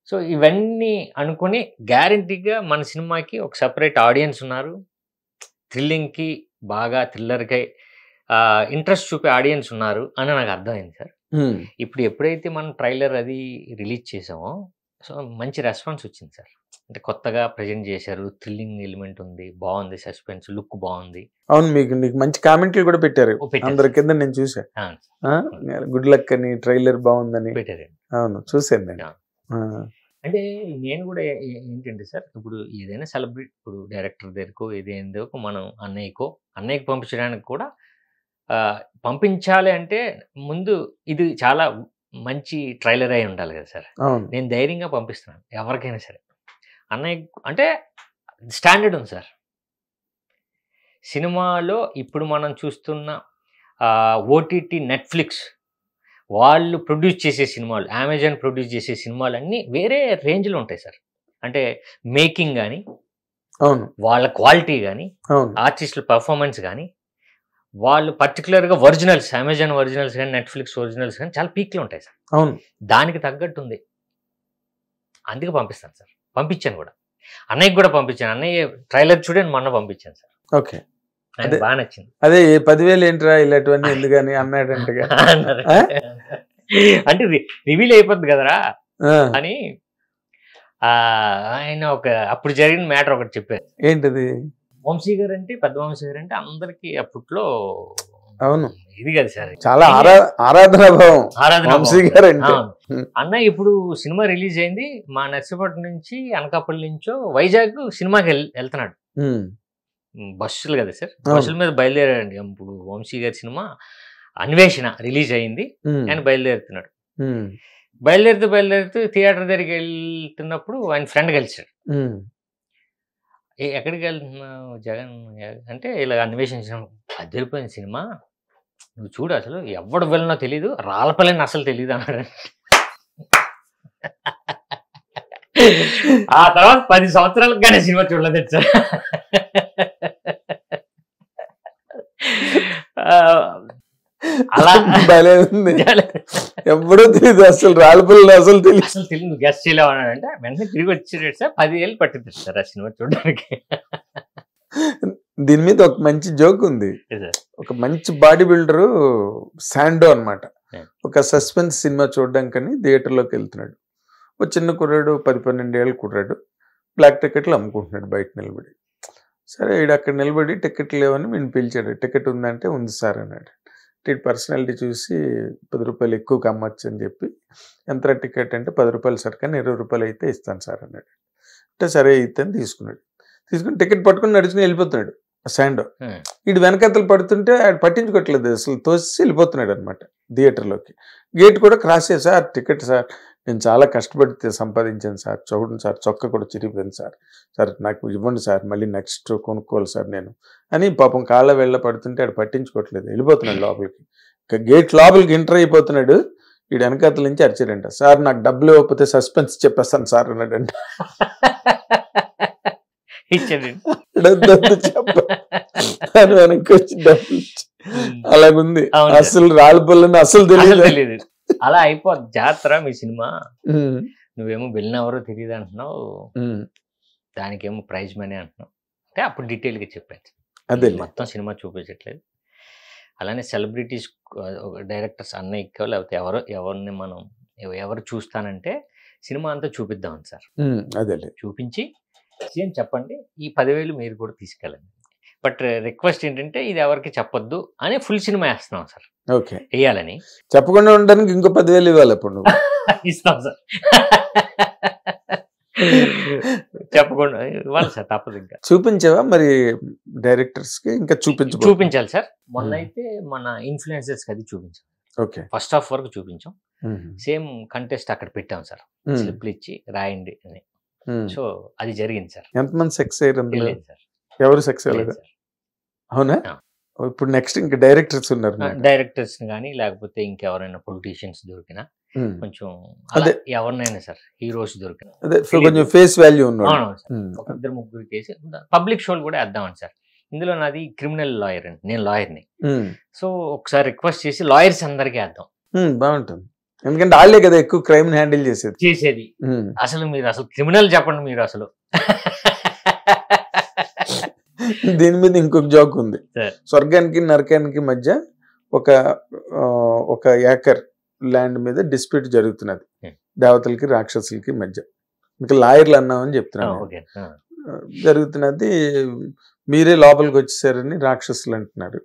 సో ఇవన్నీ అనుకుని గ్యారంటీగా మన సినిమాకి ఒక సెపరేట్ ఆడియన్స్ ఉన్నారు, థ్రిల్లింగ్కి బాగా థ్రిల్లర్కి ఇంట్రెస్ట్ చూపే ఆడియన్స్ ఉన్నారు అని నాకు అర్థమైంది సార్. ఇప్పుడు ఎప్పుడైతే మనం ట్రైలర్ అది రిలీజ్ చేసామో సో మంచి రెస్పాన్స్ వచ్చింది సార్. అంటే కొత్తగా ప్రజెంట్ చేశారు, థ్రిల్లింగ్ ఎలిమెంట్ ఉంది, బాగుంది, సస్పెన్స్ లుక్ బాగుంది. అవును, నీకు మంచి కామెంట్లు కూడా పెట్టారు అందరి కింద, నేను చూసా. గుడ్ లక్ అని, ట్రైలర్ బాగుందని పెట్టారు. అవును, చూసాను నేను. అంటే నేను కూడా ఏంటంటే సార్, ఇప్పుడు ఏదైనా సెలబ్రిటీ, ఇప్పుడు డైరెక్టర్ దగ్గరకో ఏదైందో మనం అన్నయ్యకి పంపించడానికి కూడా పంపించాలి అంటే ముందు ఇది చాలా మంచి ట్రైలర్ అయి ఉండాలి కదా సార్. నేను ధైర్యంగా పంపిస్తున్నాను ఎవరికైనా సరే. అన్నయ్య అంటే స్టాండర్డ్ ఉంది సార్ సినిమాలో. ఇప్పుడు మనం చూస్తున్న ఓటీటీ, నెట్ఫ్లిక్స్ వాళ్ళు ప్రొడ్యూస్ చేసే సినిమాలు, అమెజాన్ ప్రొడ్యూస్ చేసే సినిమాలు అన్నీ వేరే రేంజ్లో ఉంటాయి సార్. అంటే మేకింగ్ కానీ, అవును, వాళ్ళ క్వాలిటీ కానీ, ఆర్టిస్టుల పర్ఫార్మెన్స్ కానీ, వాళ్ళు పర్టికులర్గా ఒరిజినల్స్, అమెజాన్ ఒరిజినల్స్ కానీ, నెట్ఫ్లిక్స్ ఒరిజినల్స్ కానీ చాలా పీక్లో ఉంటాయి సార్. అవును, దానికి తగ్గట్టు ఉంది, అందుకే పంపిస్తాను సార్. పంపించాను కూడా, అన్నయ్యకి కూడా పంపించాను. అన్నయ్య ట్రైలర్ చూడండి మొన్న పంపించాను సార్. ఓకే, అది బాగా నచ్చింది. అదే 10,000 ఏంట్రా ఇలాంటివన్నీ ఎందుకని అన్నాడంటగా. అంటే రివీల్ అయిపోద్ది కదరా అని ఆయన అప్పుడు జరిగిన మ్యాటర్ ఒకటి చెప్పారు. ఏంటిది? వంశీ గారు అంటే, పెద్ద వంశీ గారు అంటే అందరికి అప్పట్లో అవును ఇది కదా సార్, చాలా ఆరాధన భావం వంశీ గారు అంటే. అన్న ఇప్పుడు సినిమా రిలీజ్ అయింది, మా నర్సీపట్నం నుంచి, అనకాపల్లి నుంచో వైజాగ్ సినిమాకి వెళ్తున్నాడు. బస్సులు కదా సార్, బస్సుల మీద బయలుదేరాడండి. ఇప్పుడు వంశీ గారి సినిమా అన్వేషణ రిలీజ్ అయింది, ఆయన బయలుదేరుతున్నాడు. బయలుదేరుతూ థియేటర్ దగ్గరికి వెళ్తున్నప్పుడు ఆయన ఫ్రెండ్ కలిసాడు. ఎక్కడికి వెళ్తున్నావు జగన్ అంటే, ఇలా అన్వేషణ అదిరిపోయిన సినిమా, నువ్వు చూడు, అసలు ఎవడు వెళ్ళినో తెలీదు, రాళ్ళపల్లిని అసలు తెలీదు అన్నాడు. ఆ తర్వాత 10 సంవత్సరాలకు కానీ సినిమా చూడలేదు సార్. అలా ఎప్పుడూ తెలియదు, అసలు రాళ్ళపల్లి అసలు తెలియదు, గెస్ట్ చేయలేవు అన్నాడంటే వెంటనే తిరిగి వచ్చేసాడు సార్. 10 ఏళ్ళు పట్టింది సార్ ఆ సినిమా చూడడానికి. దీని మీద ఒక మంచి జోక్ ఉంది. ఒక మంచి బాడీ బిల్డరు శాండో అన్నమాట, ఒక సస్పెన్స్ సినిమా చూడడానికని థియేటర్లోకి వెళ్తున్నాడు. ఒక చిన్న కుర్రాడు, 10-12 ఏళ్ళ కుర్రాడు, బ్లాక్ టికెట్లు అమ్ముకుంటున్నాడు బయట నిలబడి. సరే, ఈడు అక్కడ నిలబడి టికెట్లు లేవని వీడిని పిలిచాడు. టికెట్ ఉందంటే ఉంది సార్ అన్నాడు. పర్సనాలిటీ చూసి 10 రూపాయలు ఎక్కువకి అమ్మచ్చు అని చెప్పి, ఎంత టికెట్ అంటే 10 రూపాయలు సార్, కానీ 20 రూపాయలు అయితే ఇస్తాను సార్ అన్నాడు. అంటే సరే అయితే తీసుకుని టికెట్ పట్టుకుని నడుచుకుని వెళ్ళిపోతున్నాడు శాండో. వీడు వెనకతలు పడుతుంటే ఆడు పట్టించుకోవట్లేదు, అసలు తోసి వెళ్ళిపోతున్నాడు అనమాట థియేటర్లోకి. గేట్ కూడా క్రాస్ చేసి, సార్ టికెట్ సార్, నేను చాలా కష్టపడితే సంపాదించాను సార్, చూడండి సార్, చొక్క కూడా చిరిగిపోయింది సార్, సార్ నాకు ఇవ్వండి సార్, మళ్ళీ నెక్స్ట్ కొనుక్కోవాలి సార్ నేను అని పాపం కాళ్ళ వెళ్ళ పడుతుంటే ఆడు పట్టించుకోవట్లేదు, వెళ్ళిపోతున్నాడు లోపలికి. ఇంకా గేట్ లోపలికి ఎంటర్ అయిపోతున్నాడు. వీడు వెనకతల నుంచి అరిచాడంట, సార్ నాకు డబ్బులు ఇవ్వకపోతే సస్పెన్స్ చెప్పేస్తాను సార్ అన్నాడంట. అని వెనక్కి వచ్చి డబ్బులు అలాగుంది. అసలు రాళ్ళపల్లని అసలు తెలియదు. అలా అయిపోద్ది జాతర మీ సినిమా. నువ్వేమో వెళ్ళినెవరో తెలియదు అంటున్నావు, దానికేమో ప్రైజ్ మనీ అంటున్నావు. అంటే అప్పుడు డీటెయిల్గా చెప్పాను, అదే మొత్తం సినిమా చూపించట్లేదు. అలానే సెలబ్రిటీస్, డైరెక్టర్స్ అన్నయ్యకో లేకపోతే ఎవరిని మనం ఎవరు చూస్తానంటే సినిమా అంతా చూపిద్దామని సార్. అదే చూపించి ఏం చెప్పండి, ఈ 10,000 మీరు కూడా తీసుకెళ్ళండి, బట్ రిక్వెస్ట్ ఏంటంటే ఇది ఎవరికి చెప్పొద్దు అని ఫుల్ సినిమా వేస్తున్నాం సార్. ఓకే, వేయాలని చెప్పకుండా ఉండడానికి ఇంకో 10,000 ఇవ్వాలి. అప్పుడు ఇస్తాం సార్, చెప్పకుండా ఇవ్వాలి సార్, తప్పదు. ఇంకా చూపించావా మరి డైరెక్టర్స్ కి? ఇంకా చూపించాలి సార్. మొన్న అయితే మన ఇన్ఫ్లుయెన్సర్స్ అది చూపించాం. ఓకే, ఫస్ట్ హాఫ్ వరకు చూపించాం. సేమ్ కంటెస్ట్ అక్కడ పెట్టాం సార్, స్లిప్లు ఇచ్చి రాయండి అని. సో అది జరిగింది సార్. ఎంతమంది సెక్స్ అయ్యారు? సార్ ఎవరు సెక్స్ అయ్యలేదు? అవునా? ఇప్పుడు నెక్స్ట్ ఇంకా డైరెక్టర్స్ ఉన్నారు. డైరెక్టర్స్ కానీ లేకపోతే ఇంకెవరైనా పొలిటీషియన్స్ దొరికినా, కొంచెం అదే ఎవరినైనా సార్, హీరోస్ దొరికినా, అదే కొంచెం ఫేస్ వాల్యూ ఉన్నాడు. ఒక 2-3 కేసు పబ్లిక్ షోలు కూడా వేద్దామని సార్. ఇందులో నాది క్రిమినల్ లాయర్ అండి, నేను లాయర్ని. సో ఒకసారి రిక్వెస్ట్ చేసి లాయర్స్ అందరికీ వేద్దాం. బాగుంటుంది. ఎందుకంటే వాళ్ళే కదా ఎక్కువ క్రైమ్ హ్యాండిల్ చేసేది. అసలు మీరు అసలు క్రిమినల్ చెప్పండి మీరు అసలు. దీని మీద ఇంకొక జోక్ ఉంది. స్వర్గానికి నరకానికి మధ్య ఒక ఏకర్ ల్యాండ్ మీద డిస్ప్యూట్ జరుగుతున్నది దేవతలకి రాక్షసులకి మధ్య. ఇంకా లాయర్లు అన్నామని చెప్తున్నాను. జరుగుతున్నది, మీరే లోపలికి వచ్చేసారని రాక్షసులు అంటున్నారు,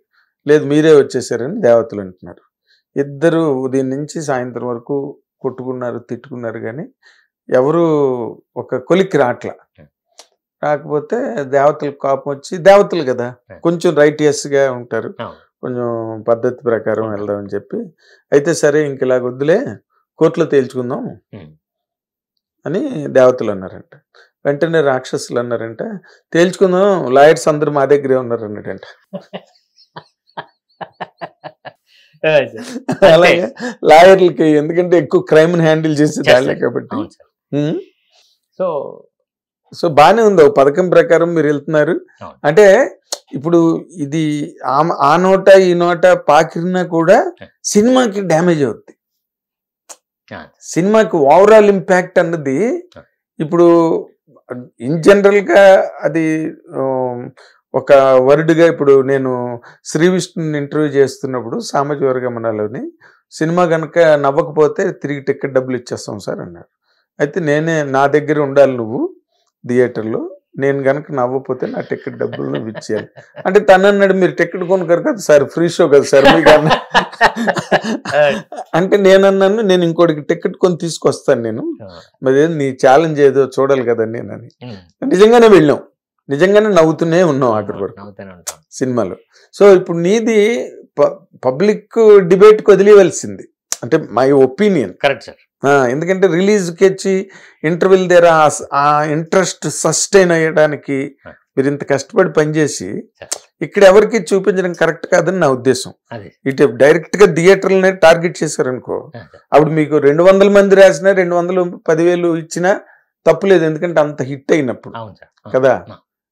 లేదు మీరే వచ్చేసారని దేవతలు అంటున్నారు. ఇద్దరు ఉదయం నుంచి సాయంత్రం వరకు కొట్టుకున్నారు, తిట్టుకున్నారు, కానీ ఎవరు ఒక కొలిక్కి రాకపోతే దేవతలకు కోపం వచ్చి, దేవతలు కదా కొంచెం రైటియస్గా ఉంటారు, కొంచెం పద్ధతి ప్రకారం వెళ్దామని చెప్పి, అయితే సరే ఇంక ఇలాగ వద్దులే కోర్టులో తేల్చుకుందాం అని దేవతలు అన్నారంట. వెంటనే రాక్షసులు అన్నారంట, తేల్చుకుందాం, లాయర్స్ అందరూ మా దగ్గరే ఉన్నారు అన్నట్టంట. అలాగే లాయర్లకి, ఎందుకంటే ఎక్కువ క్రైమ్ హ్యాండిల్ చేసేది వాళ్ళే కాబట్టి. సో బానే ఉంది, ఒక పథకం ప్రకారం మీరు వెళ్తున్నారు. అంటే ఇప్పుడు ఇది ఆ నోట ఈ నోట పాకిరినా కూడా సినిమాకి డ్యామేజ్ అవుద్ది. సినిమాకి ఓవరాల్ ఇంపాక్ట్ అన్నది ఇప్పుడు ఇన్ జనరల్ గా అది ఒక వర్డ్గా, ఇప్పుడు నేను శ్రీ విష్ణుని ఇంటర్వ్యూ చేస్తున్నప్పుడు సామాజిక వర్గమనాలోని, సినిమా కనుక నవ్వకపోతే తిరిగి టికెట్ డబ్బులు ఇచ్చేస్తాం సార్ అన్నారు. అయితే నా దగ్గర ఉండాలి నువ్వు థియేటర్లో, నేను కనుక నవ్వకపోతే నా టికెట్ డబ్బులు నువ్వు ఇచ్చేయాలి అంటే తను అన్నాడు, మీరు టికెట్ కొనుక్కోరు కదా సార్, ఫ్రీ షో కదా సార్ మీకు అన్న. అంటే నేనన్నాను, నేను ఇంకోటికి టికెట్ కొని తీసుకొస్తాను నేను, మరి నీ ఛాలెంజ్ ఏదో చూడాలి కదా నేనని. నిజంగానే వెళ్ళాం, నిజంగానే నవ్వుతూనే ఉన్నాం అక్కడి వరకు సినిమాలో. సో ఇప్పుడు నీది పబ్లిక్ డిబేట్కి వదిలేవలసింది, అంటే మై ఒపీనియన్. Correct sir. ఎందుకంటే రిలీజ్కి వచ్చి ఇంటర్వెల్ దగ్గర ఆ ఇంట్రెస్ట్ సస్టైన్ అయ్యడానికి మీరు ఇంత కష్టపడి పనిచేసి ఇక్కడ ఎవరికి చూపించడం కరెక్ట్ కాదని నా ఉద్దేశం. ఇటు డైరెక్ట్ గా థియేటర్లనే టార్గెట్ చేశారనుకో, అప్పుడు మీకు 200 మంది రాసినా 210,000 ఇచ్చినా తప్పులేదు, ఎందుకంటే అంత హిట్ అయినప్పుడు కదా.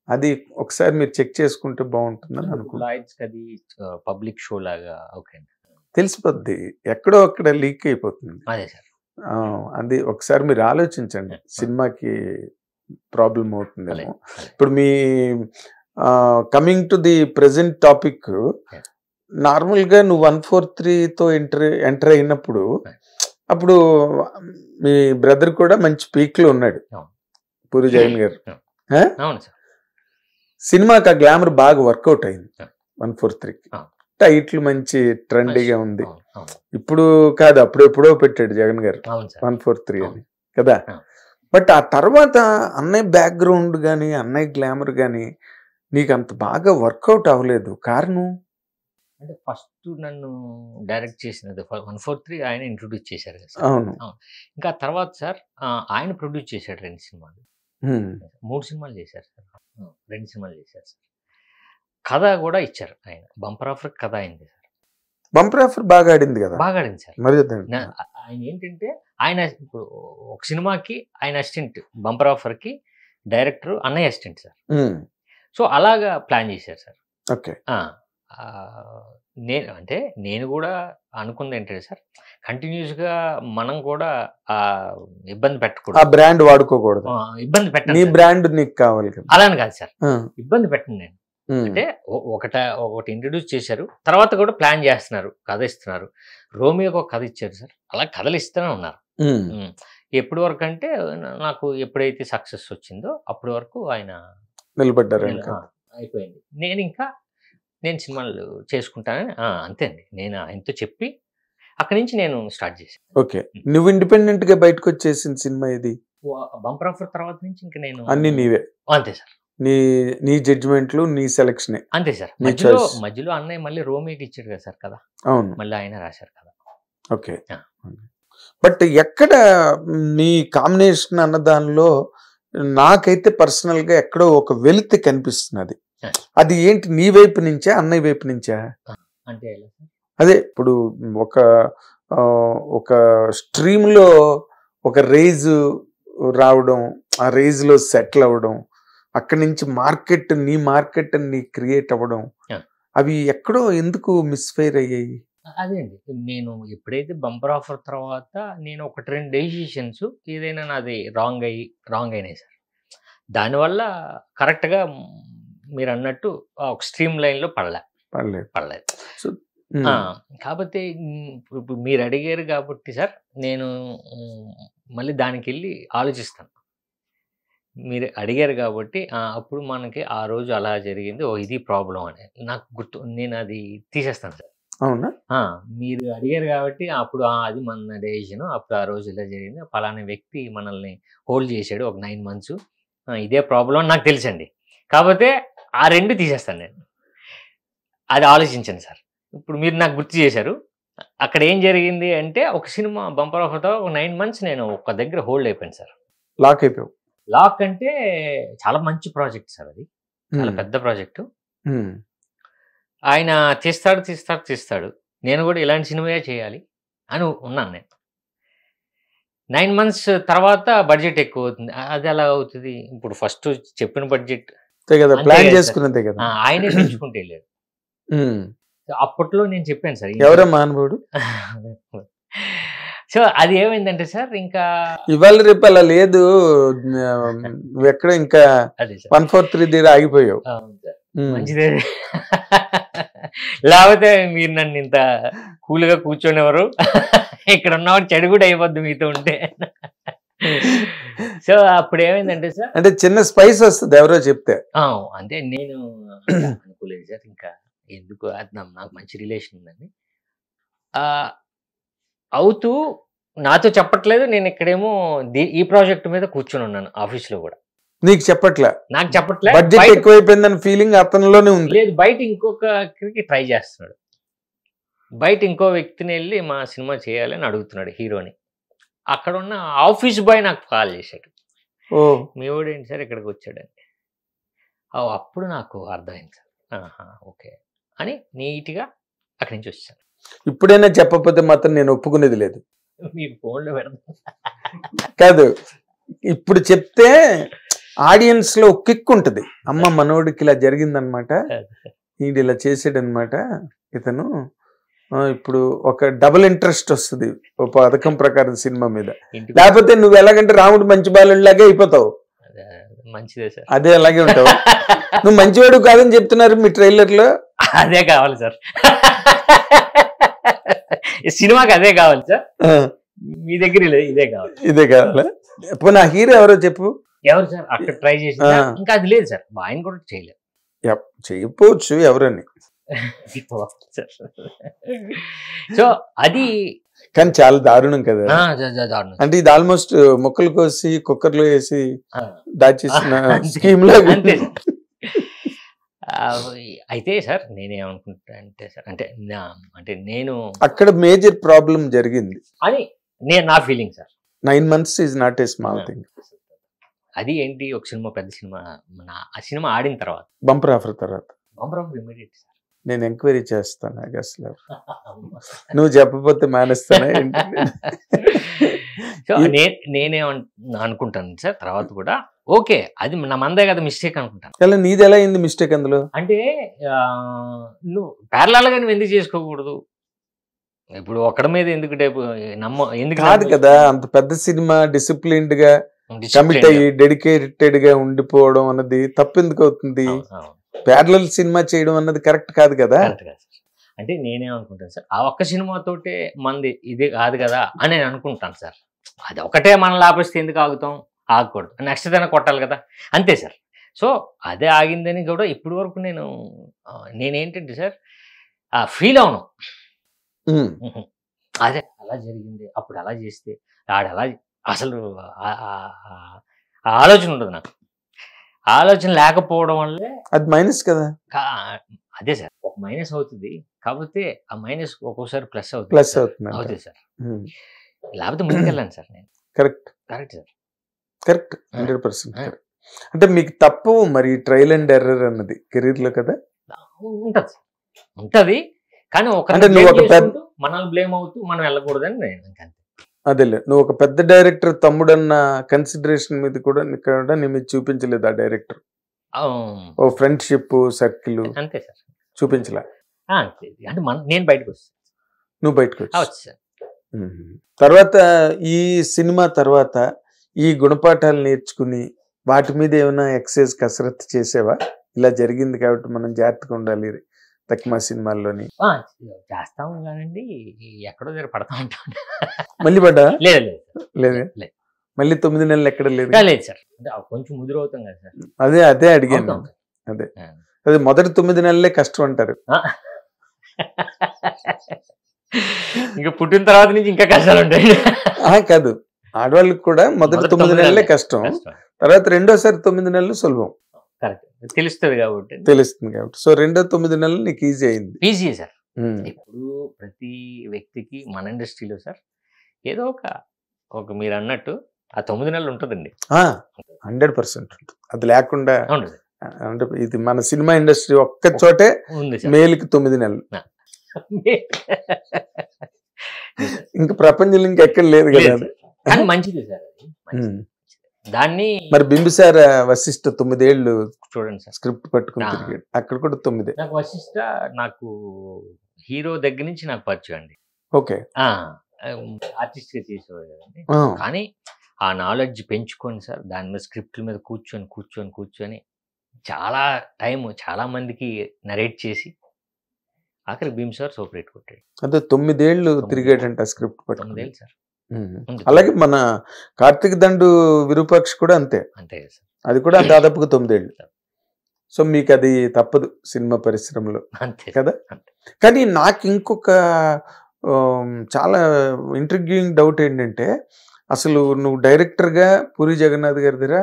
అది ఒకసారి మీరు చెక్ చేసుకుంటే బాగుంటుందని అనుకుంటున్నాను. పబ్లిక్ షో లాగా తెలిసిపోద్ది, ఎక్కడో అక్కడ లీక్ అయిపోతుంది. అది ఒకసారి మీరు ఆలోచించండి, సినిమాకి ప్రాబ్లం అవుతుందేమో. ఇప్పుడు మీ coming to the present topic, నార్మల్గా నువ్వు 143తో ఎంటర్ అయినప్పుడు, అప్పుడు మీ బ్రదర్ కూడా మంచి పీక్లో ఉన్నాడు, పూరి జగన్ గారు. సినిమాకి ఆ గ్లామర్ బాగా వర్కౌట్ అయింది 143కి. టైటిల్ మంచి ట్రెండీగా ఉంది. ఇప్పుడు కాదు, అప్పుడెప్పుడో పెట్టాడు జగన్ గారు 143 అని కదా. బట్ ఆ తర్వాత అన్నయ్య బ్యాక్గ్రౌండ్ కానీ అన్నయ్య గ్లామర్ కానీ నీకు అంత బాగా వర్కౌట్ అవ్వలేదు. కారణం అంటే ఫస్ట్ నన్ను డైరెక్ట్ చేసినది 143 ఆయన ఇంట్రొడ్యూస్ చేశారు కదా. అవును. ఇంకా తర్వాత సార్ ఆయన ప్రొడ్యూస్ చేశాడు 2 సినిమాలు, 3 సినిమాలు చేశారు సార్, 2 సినిమాలు చేశారు సార్. కథ కూడా ఇచ్చారు ఆయన, బంపర్ ఆఫర్ కథ అయింది సార్. బంపర్ ఆఫర్ బాగా ఆడింది కదా. బాగా ఆడింది సార్. మరి ఆయన ఏంటంటే ఆయన ఇప్పుడు ఒక సినిమాకి ఆయన అసిస్టెంట్, బంపర్ ఆఫర్ కి డైరెక్టర్ అన్నయ్య అసిస్టెంట్ సార్. సో అలాగా ప్లాన్ చేశారు సార్. ఓకే. నేను కూడా అనుకుంది ఏంటంటే సార్, కంటిన్యూస్గా మనం కూడా ఇబ్బంది పెట్టకూడదు, ఆ బ్రాండ్ వాడుకోకూడదు, ఇబ్బంది పెట్టండి, నీ బ్రాండ్ నీకు కావాలి కదా. అలానే కాదు సార్, ఇబ్బంది పెట్టండి. నేను అంటే ఒకటి ఇంట్రడ్యూస్ చేశారు, తర్వాత కూడా ప్లాన్ చేస్తున్నారు, కథ ఇస్తున్నారు. రోమియోకి ఒక కథ ఇచ్చారు సార్, అలా కథలు ఇస్తూనే ఉన్నారు. ఎప్పటి వరకు అంటే నాకు ఎప్పుడైతే సక్సెస్ వచ్చిందో అప్పటి వరకు ఆయన నిలబడ్డారు. అయిపోయింది. నేను సినిమాలు చేసుకుంటానని అంతే అండి. నేను ఆయనతో చెప్పి అక్కడి నుంచి నేను స్టార్ట్ చేశాను. ఓకే. నువ్వు ఇండిపెండెంట్ గా బయటకు వచ్చేసిన సినిమా ఇది బంపర్ ఆఫర్ తర్వాత నుంచి ఇంకా నేను అన్ని నీవే. అంతే సార్. నీ జడ్జిమెంట్లు, నీ సెలక్షన్ అంతే సార్. మధ్యలో అన్నయ్య మళ్ళీ రోమియోకి ఇచ్చాడు కదా సార్ కదా. అవును, మళ్ళీ ఆయన రాశారు కదా. ఓకే. బట్ ఎక్కడ నీ కాంబినేషన్ అన్న దానిలో నాకైతే పర్సనల్ గా ఎక్కడో ఒక వెలితి కనిపిస్తున్నది. అది ఏంటి, నీ వైపు నుంచా అన్నయ్య వైపు నుంచా? అంటే అదే ఇప్పుడు ఒక స్ట్రీమ్ లో ఒక రేజ్ రావడం, ఆ రేజ్ లో సెటిల్ అవ్వడం, అక్కడి నుంచి నీ మార్కెట్ నీ క్రియేట్ అవ్వడం, అవి ఎక్కడో ఎందుకు మిస్ఫైర్ అయ్యాయి? అదే అండి. నేను ఎప్పుడైతే బంపర్ ఆఫర్ తర్వాత నేను 1, 2 డెసిషన్స్ ఏదైనా నాది రాంగ్ అయినాయి సార్. దానివల్ల కరెక్ట్‌గా మీరన్నట్టు ఒక స్ట్రీమ్ లైన్‌లో పడలేదు. సో కాపోతే ఇప్పుడు మీరు అడిగారు కాబట్టి సార్ నేను మళ్ళీ దానికెళ్ళి ఆలోచిస్తాను. మీరు అడిగారు కాబట్టి అప్పుడు మనకి ఆ రోజు అలా జరిగింది. ఇది ప్రాబ్లమ్ అని నాకు గుర్తు. నేను అది తీసేస్తాను సార్. అవునా? మీరు అడిగారు కాబట్టి అప్పుడు అది మన డెసిషన్. అప్పుడు ఆ రోజు ఇలా జరిగింది. పలానా వ్యక్తి మనల్ని హోల్డ్ చేశాడు ఒక 9 మంత్స్. ఇదే ప్రాబ్లమ్ అని నాకు తెలుసండి. కాకపోతే ఆ 2 తీసేస్తాను నేను. అది ఆలోచించండి సార్. ఇప్పుడు మీరు నాకు గుర్తు చేశారు. అక్కడ ఏం జరిగింది అంటే ఒక సినిమా బంపర్ ఆఫర్‌తో ఒక 9 మంత్స్ నేను ఒక దగ్గర హోల్డ్ అయిపోయాను సార్. లాక్ అయిపోయావు. లాక్ అంటే చాలా మంచి ప్రాజెక్ట్ సార్ అది. చాలా పెద్ద ప్రాజెక్టు. ఆయన తీస్తాడు. నేను కూడా ఇలాంటి సినిమాయే చేయాలి అని ఉన్నాను నేను. 9 మంత్స్ తర్వాత బడ్జెట్ ఎక్కువ అవుతుంది. అది ఎలా అవుతుంది? ఇప్పుడు ఫస్ట్ చెప్పిన బడ్జెట్ ప్లాన్ చేసుకున్నదే కదా, ఆయనే పెంచుకుంటూ వెళ్ళాడు. అప్పట్లో నేను చెప్పాను సార్. ఎవరో మానవుడు. సో అది ఏమైందంటే సార్ ఇంకా ఇవాళ రేపు అలా లేదు. ఎక్కడ ఇంకా 143 దగ్గర ఆగిపోయావు. మంచిదే. లేకపోతే మీరు నన్ను ఇంత కూల్గా కూర్చొనేవారు. ఇక్కడ ఉన్నవాడు చెడు కూడా అయిపోద్ది మీతో ఉంటే. సో అప్పుడు ఏమైందంటే సార్, అంటే చిన్న స్పైస్ వస్తుంది ఎవరో చెప్తే. అంటే నేను అనుకోలేదు సార్. ఇంకా ఎందుకు, అది నాకు మంచి రిలేషన్ ఉందండి. అవుతూ నాతో చెప్పట్లేదు. నేను ఇక్కడేమో ఈ ప్రాజెక్ట్ మీద కూర్చొని ఉన్నాను ఆఫీస్లో కూడా. నీకు చెప్పట్లే? నాకు చెప్పట్లే. బడ్జెట్ ఎక్కువైపోయిందని ఫీలింగ్ అతనిలోనే ఉంది. లేదు, బయట ఇంకొకరికి ట్రై చేస్తున్నాడు. బయట ఇంకో వ్యక్తిని వెళ్ళి మా సినిమా చేయాలని అడుగుతున్నాడు హీరోని. అక్కడ ఉన్న ఆఫీస్ బాయ్ నాకు కాల్ చేశాడు. మీ వాడు ఏంటి సార్ ఇక్కడికి వచ్చాడని. అప్పుడు నాకు అర్థమైంది సార్. ఓకే అని నీట్గా అక్కడి నుంచి వచ్చాను. ఇప్పుడైనా చెప్పకపోతే మాత్రం నేను ఒప్పుకునేది లేదు. మీకు ఫోన్లో పెడతా కాదు, ఇప్పుడు చెప్తే ఆడియన్స్ లో కిక్ ఉంటుంది. అమ్మ మనోడికి ఇలా జరిగిందనమాట, ఈడు ఇలా చేసాడనమాట ఇతను. ఇప్పుడు ఒక డబుల్ ఇంట్రెస్ట్ వస్తుంది ఓ పథకం ప్రకారం సినిమా మీద. లేకపోతే నువ్వు ఎలాగంటే రాముడు మంచి బాలుడిలాగే అయిపోతావు. మంచిదే సార్. అదే అలాగే ఉంటావు. నువ్వు మంచివాడు కాదని చెప్తున్నారు మీ ట్రైలర్ లో. అదే కావాలి సార్. సినిమాకి అదే కావాలి సార్. మీ దగ్గర ఇదే కావాలా? పోనీ ఆ హీరో ఎవరో చెప్పు. ఎవరు సార్ అక్కడ ట్రై చేసి? ఇంకా అది లేదు సార్. ఆయన కూడా చేయలేదు. చేయకపోవచ్చు ఎవరని. సో అది కానీ చాలా దారుణం కదా. అంటే ఇది ఆల్మోస్ట్ మొక్కలు కోసి కుక్కర్లో వేసి దాచేసిన స్కీమ్ లాగా. అయితే సార్ నేనేమనుకుంటా అంటే సార్, అంటే నేను అక్కడ మేజర్ ప్రాబ్లం జరిగింది అని నా feeling sir. 9 months is not a small thing. అది ఏంటి, ఒక సినిమా పెద్ద సినిమా, ఆ సినిమా ఆడిన తర్వాత బంపర్ ఆఫర్ తర్వాత ఇమీడియట్ సార్ నేను ఎంక్వైరీ చేస్తాను. అసలు నువ్వు చెప్పకపోతే మానేస్తానా? సో నేనే అనుకుంటాను సార్ తర్వాత కూడా. ఓకే, అది నా మందే కదా మిస్టేక్ అనుకుంటాను. అలా నీది ఎలా అయింది మిస్టేక్ అందులో? అంటే నువ్వు ప్యారలల్ గా నువ్వు ఎందుకు చేసుకోకూడదు? ఇప్పుడు ఒకడి మీద ఎందుకు ఎందుకు కాదు కదా, అంత పెద్ద సినిమా డిసిప్లిన్డ్ గా కమిట్ అయ్యి డెడికేటెడ్ గా ఉండిపోవడం అన్నది తప్పు ఎందుకు అవుతుంది? ప్యారలల్ సినిమా చేయడం అన్నది కరెక్ట్ కాదు కదా. అంటే నేనేమనుకుంటాను సార్, ఆ ఒక్క సినిమాతోటే మంది ఇది కాదు కదా అని నేను అనుకుంటాను సార్. అది ఒకటే మనం లాపేస్తే ఎందుకు ఆగకూడదు, నెక్స్ట్ దాన్ని కొట్టాలి కదా, అంతే సార్. సో అదే ఆగిందని కూడా ఇప్పటి వరకు నేనేంటంటే సార్ ఫీల్ అవును. అదే అలా జరిగింది, అప్పుడు అలా చేస్తే అలా అసలు ఆలోచన ఉండదు నాకు. ఆలోచన లేకపోవడం వల్లే అది మైనస్ కదా. అదే సార్, ఒక మైనస్ అవుతుంది. కాకపోతే ఆ మైనస్ ఒక్కోసారి ప్లస్ అవుతుంది సార్. లేకపోతే ముందుకెళ్ళాను సార్ నేను. Correct sir, correct 100%. అంటే మీకు తప్పు మరి ట్రయల్ అండ్ ఎర్రర్ అన్నది కెరీర్ లో కదా ఉంటది. కానీ మనల్ని బ్లేమ్ అవుతూ మనం వెళ్ళకూడదని నేను అంతే. అదేలే, నువ్వు ఒక పెద్ద డైరెక్టర్ తమ్ముడన్న కన్సిడరేషన్ మీద కూడా ఇక్కడ నీ మీద చూపించలేదు ఆ డైరెక్టర్. ఓ ఫ్రెండ్షిప్ సర్కిల్ అంతే సార్, చూపించలే. అంటే నేను బయటకు వస్తాను. నువ్వు బయటకు వచ్చి అవచ్చు సార్. తర్వాత ఈ సినిమా తర్వాత ఈ గుణపాఠాలు నేర్చుకుని వాటి మీద ఏమైనా ఎక్సైజ్ కసరత్తు చేసేవా? ఇలా జరిగింది కాబట్టి మనం జాగ్రత్తగా ఉండాలి తక్మా సినిమాల్లోని. చేస్తాము కానండి, ఎక్కడో దగ్గర పడతా ఉంటాం. మళ్ళీ పడ్డా? లేదు లేదు. మళ్ళీ 9 నెలలు ఎక్కడ లేదు? లేదు సార్, అంటే కొంచెం ముదిరవుతాం కదా సార్. అదే అడిగాను. అదే మొదటి 9 నెలలే కష్టం అంటారు. ఇంకా పుట్టిన తర్వాత నుంచి ఇంకా కష్టాలు ఉంటాయి. కాదు, ఆడవాళ్ళకి కూడా మొదటి 9 నెలలే కష్టం, తర్వాత రెండోసారి 9 నెలలు సులభం. తెలుస్తుంది కాబట్టి. సో రెండో 9 నెలలు నీకు ఈజీ అయింది. Easy sir. ఇప్పుడు ప్రతి వ్యక్తికి మన ఇండస్ట్రీలో సార్ ఏదో ఒక మీరు అన్నట్టు ఆ 9 నెలలు ఉంటుందండి. 100% ఉంటుంది. అది లేకుండా అంటే ఇది మన సినిమా ఇండస్ట్రీ ఒక్క చోటే మేలుకి 9 నెలలు, ఇంకా ప్రపంచంలో ఇంకెక్కడ లేదు కదా. కానీ మంచిది సార్. దాన్ని మరి బింబిసార వశిష్ఠ 9 ఏళ్ళు చూడండి సార్, స్క్రిప్ట్ పట్టుకుని తిరిగాడు, అక్కడ కూడా 9. నాకు వశిష్ఠ నాకు హీరో దగ్గర నుంచి నాకు పరిచయం అండి. ఓకే, ఆర్టిస్ట్ గా చేసేవాడు కదండి. కానీ ఆ నాలెడ్జ్ పెంచుకొని సార్ దాని మీద స్క్రిప్ట్ల మీద కూర్చొని చాలా టైం చాలా మందికి నరేట్ చేసి ఆఖరి భీమ్ సార్ సూపర్ హిట్ కొట్టాడు. అదే 9 ఏళ్ళు తిరిగాడంట స్క్రిప్ట్ పట్టుకుని. 9 ఏళ్ళు సార్. అలాగే మన కార్తీక్ దండు విరూపాక్ష కూడా అంతే సార్, అది కూడా దాదాపుగా 9 ఏళ్ళు. సో మీకు అది తప్పదు సినిమా పరిశ్రమలో కదా. కానీ నాకు ఇంకొక చాలా ఇంట్రిగ్యూయింగ్ డౌట్ ఏంటంటే, అసలు నువ్వు డైరెక్టర్గా పూరి జగన్నాథ్ గారి దగ్గర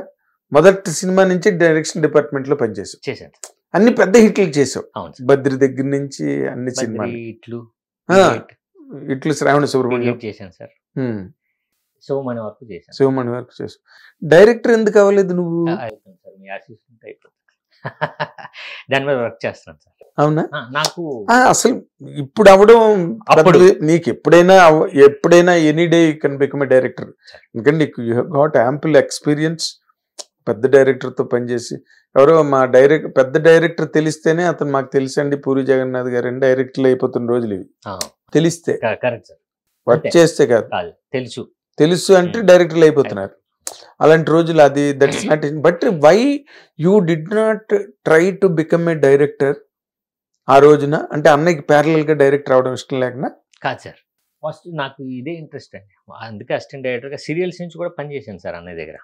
మొదటి సినిమా నుంచి డైరెక్షన్ డిపార్ట్మెంట్ లో పనిచేసావు, అన్ని పెద్ద హిట్లు చేసావు. బద్రి దగ్గర నుంచి అన్ని సినిమాలు, ఇట్లు శ్రావణ సుబ్రహ్మణ్యం చేశాను సార్, శివమణి వరకు చేశాను. శివమణి వరకు చేసావు. డైరెక్టర్ ఎందుకు అవ్వలేదు నువ్వు? మీ అసిస్టెంట్ అయిపోతుంది, దాని మీద వర్క్ చేస్తున్నాను సార్. అవునా? నాకు అసలు ఇప్పుడు అవడం నీకు ఎప్పుడైనా any day you can become a director, ఎందుకంటే నీకు you have got ample experience. పెద్ద డైరెక్టర్ తో పనిచేసి, ఎవరో మా పెద్ద డైరెక్టర్ తెలిస్తేనే అతను మాకు తెలుసండి పూరి జగన్నాథ్ గారు అని డైరెక్టర్లు అయిపోతున్న రోజులు ఇవి. తెలిస్తే వర్క్ చేస్తే కాదు, తెలుసు అంటే డైరెక్టర్లు అయిపోతున్నారు. అలాంటి రోజులు అది that's not. But why you did not try to become a director ఆ రోజున? అంటే అన్నయ్యకి ప్యారలల్ గా డైరెక్టర్ అవడం ఇష్టం లేకనా? కాదు సార్, ఫస్ట్ నాకు ఇదే ఇంట్రెస్ట్ అండి. అందుకే అసిస్టెంట్ డైరెక్టర్ గా సీరియల్స్ నుంచి కూడా పనిచేశాను సార్ అన్నయ్య దగ్గర.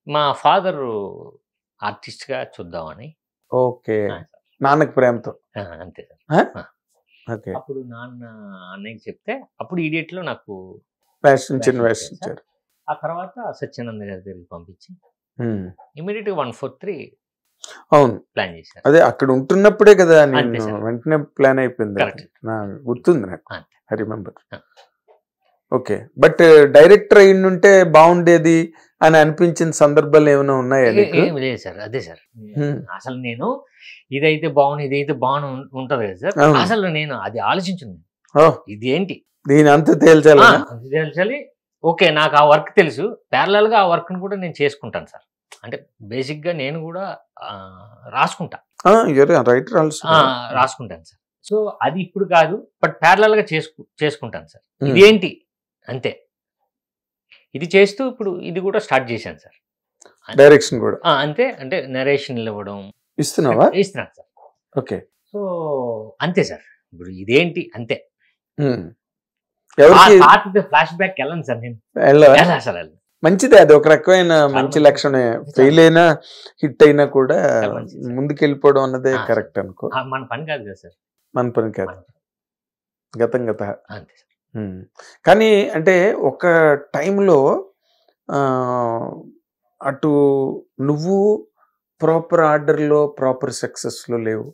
మా ఫాదర్ ఆర్టిస్ట్ గా చూద్దామని. ఓకే, నాన్నకి ప్రేమతో. అంతే సార్. అప్పుడు నాన్న అన్నయ్యకి చెప్తే అప్పుడు ఈడియట్ లో నాకు ఆ తర్వాత సత్యానంద గారి దగ్గరికి పంపించి ఇమీడియట్ గా 143 అవును ప్లాన్ చేశారు. అదే అక్కడ ఉంటున్నప్పుడే కదా వెంటనే ప్లాన్ అయిపోయింది, గుర్తుంది నాకు, I remember. Okay, but director అయ్యింటే బాగుండేది అని అనిపించిన సందర్భాలు ఏమైనా ఉన్నాయా? లేదు సార్, అదే సార్. అసలు నేను ఇదైతే ఉంటది కదా సార్, అసలు నేను అది ఆలోచించింది, ఇది ఏంటి దీని అంతా తేల్చాలి. ఓకే, నాకు ఆ వర్క్ తెలుసు, ప్యారలల్ గా ఆ వర్క్ ని కూడా నేను చేసుకుంటాను సార్. అంటే బేసిక్ గా నేను కూడా రాసుకుంటా, రాసుకుంటాను సార్. సో అది ఇప్పుడు కాదు, బట్ ప్యారలల్ గా చేసుకుంటాను సార్. ఇదేంటి అంతే, ఇది చేస్తూ ఇప్పుడు ఇది కూడా స్టార్ట్ చేశాను సార్. డైరెక్షన్ కూడా అంతే, అంటే నరేషన్ ఇవ్వడం ఇస్తున్నాను సార్. ఓకే, సో అంతే సార్. ఇప్పుడు ఇదేంటి అంతే, ఫ్లాష్ బ్యాక్ వెళ్ళను సార్ నేను అసలు. మంచిదే, అది ఒక రకమైన మంచి లక్షణమే. ఫెయిల్ అయినా హిట్ అయినా కూడా ముందుకెళ్ళిపోవడం అన్నదే కరెక్ట్ అనుకో. మన పని కాదు కదా సార్, మన పని కాదు, గతం గత. కానీ అంటే ఒక టైంలో అటు నువ్వు ప్రాపర్ ఆర్డర్లో ప్రాపర్ సక్సెస్లో లేవు,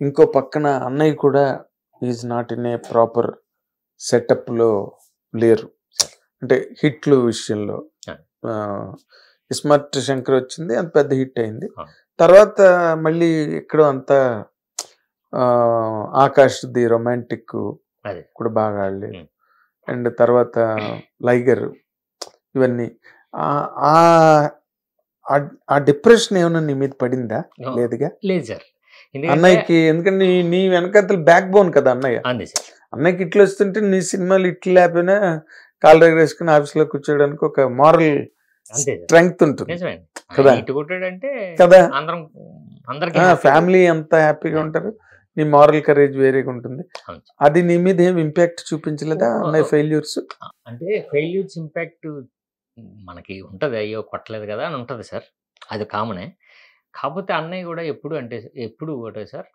ఇంకో పక్కన అన్నయ్య కూడా is not in a proper సెటప్లో లేరు. అంటే హిట్లు విషయంలో ఇస్మార్ట్ శంకర్ వచ్చింది, అంత పెద్ద హిట్ అయింది. తర్వాత మళ్ళీ ఎక్కడో అంతా ఆకాష్ ది రొమాంటిక్ కూడా బాగా ఆడలేదు. అండ్ తర్వాత లైగర్, ఇవన్నీ ఆ డిప్రెషన్ ఏమైనా నీ మీద పడిందా? లేదుగా. లేదు సార్, అన్నయ్యకి, ఎందుకంటే నీ వెనకాతల బ్యాక్ బోన్ కదా అన్నయ్య. అంతే సార్. అన్నయ్యకి ఇట్లా వస్తుంటే నీ సినిమాలు ఇట్లా లేకపోయినా కాలు దగ్గర వేసుకుని ఆఫీస్లో కూర్చోడానికి ఒక మారల్ స్ట్రెంగ్త్ ఉంటుంది కదా. ఇటు కొట్టాడంటే కదా, అందరికి ఫ్యామిలీ అంతా హ్యాపీగా ఉంటారు. నీ మారల్ కరేజ్ వేరేగా ఉంటుంది. అది నీ మీద ఏం ఇంపాక్ట్ చూపించలేదా అన్నయ్య ఫెయిల్యూర్స్? అంటే ఫెయిల్యూర్స్ ఇంపాక్ట్ మనకి ఉంటుంది, అయ్యో కొట్టలేదు కదా అని ఉంటుంది సార్, అది కామనే. కాకపోతే అన్నయ్య కూడా ఎప్పుడు ఒకటే సార్,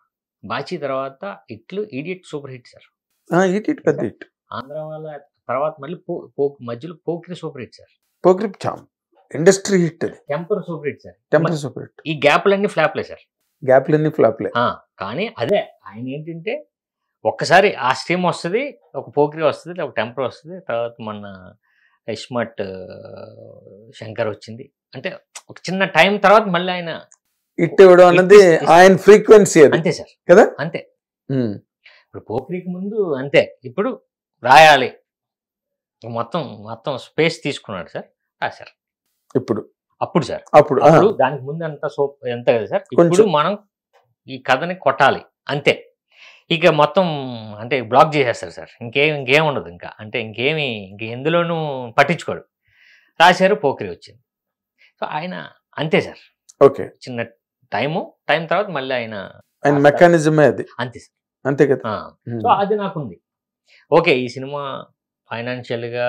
బాచీ తర్వాత ఇట్లు Idiot super hit sir. Idiot పెద్ద హిట్. ఆంధ్ర వాళ్ళ తర్వాత మళ్ళీ మధ్యలో Pokiri super hit sir. Pokiri industry hit. అది Temper super hit sir. Temper super hit. ఈ గ్యాప్లన్నీ ఫ్లాప్లే సార్. గ్యాప్లన్నీ ఫ్లాప్లే. కానీ అదే ఆయన ఏంటంటే ఒక్కసారి ఆ స్ట్రీమ్ వస్తుంది, ఒక పోకిరి వస్తుంది, ఒక టెంపర్ వస్తుంది, తర్వాత మన ఇస్మార్ట్ శంకర్ వచ్చింది. అంటే ఒక చిన్న టైం తర్వాత మళ్ళీ ఆయన హిట్ ఇవ్వడం అన్నది ఆయన ఫ్రీక్వెన్సీ. అంతే సార్ కదా, అంతే. ఇప్పుడు పోకిరికి ముందు అంతే, ఇప్పుడు రాయాలి మొత్తం స్పేస్ తీసుకున్నాడు సార్, రాశారు. అప్పుడు సార్ అప్పుడు దానికి ముందు ఎంత కదా సార్. ఇప్పుడు మనం ఈ కథని కొట్టాలి అంతే, ఇక మొత్తం అంటే బ్లాక్ చేసేస్తారు సార్. ఇంకేం ఉండదు ఇంకా, అంటే ఇంక ఎందులోనూ పట్టించుకోడు. రాశారు, పోకిరి వచ్చింది. సో ఆయన అంతే సార్. ఓకే, చిన్న టైం తర్వాత మళ్ళీ ఆయన మెకానిజమే అది. అంతే సార్, అంతే కదా. సో అది నాకుంది. ఓకే, ఈ సినిమా ఫైనాన్షియల్గా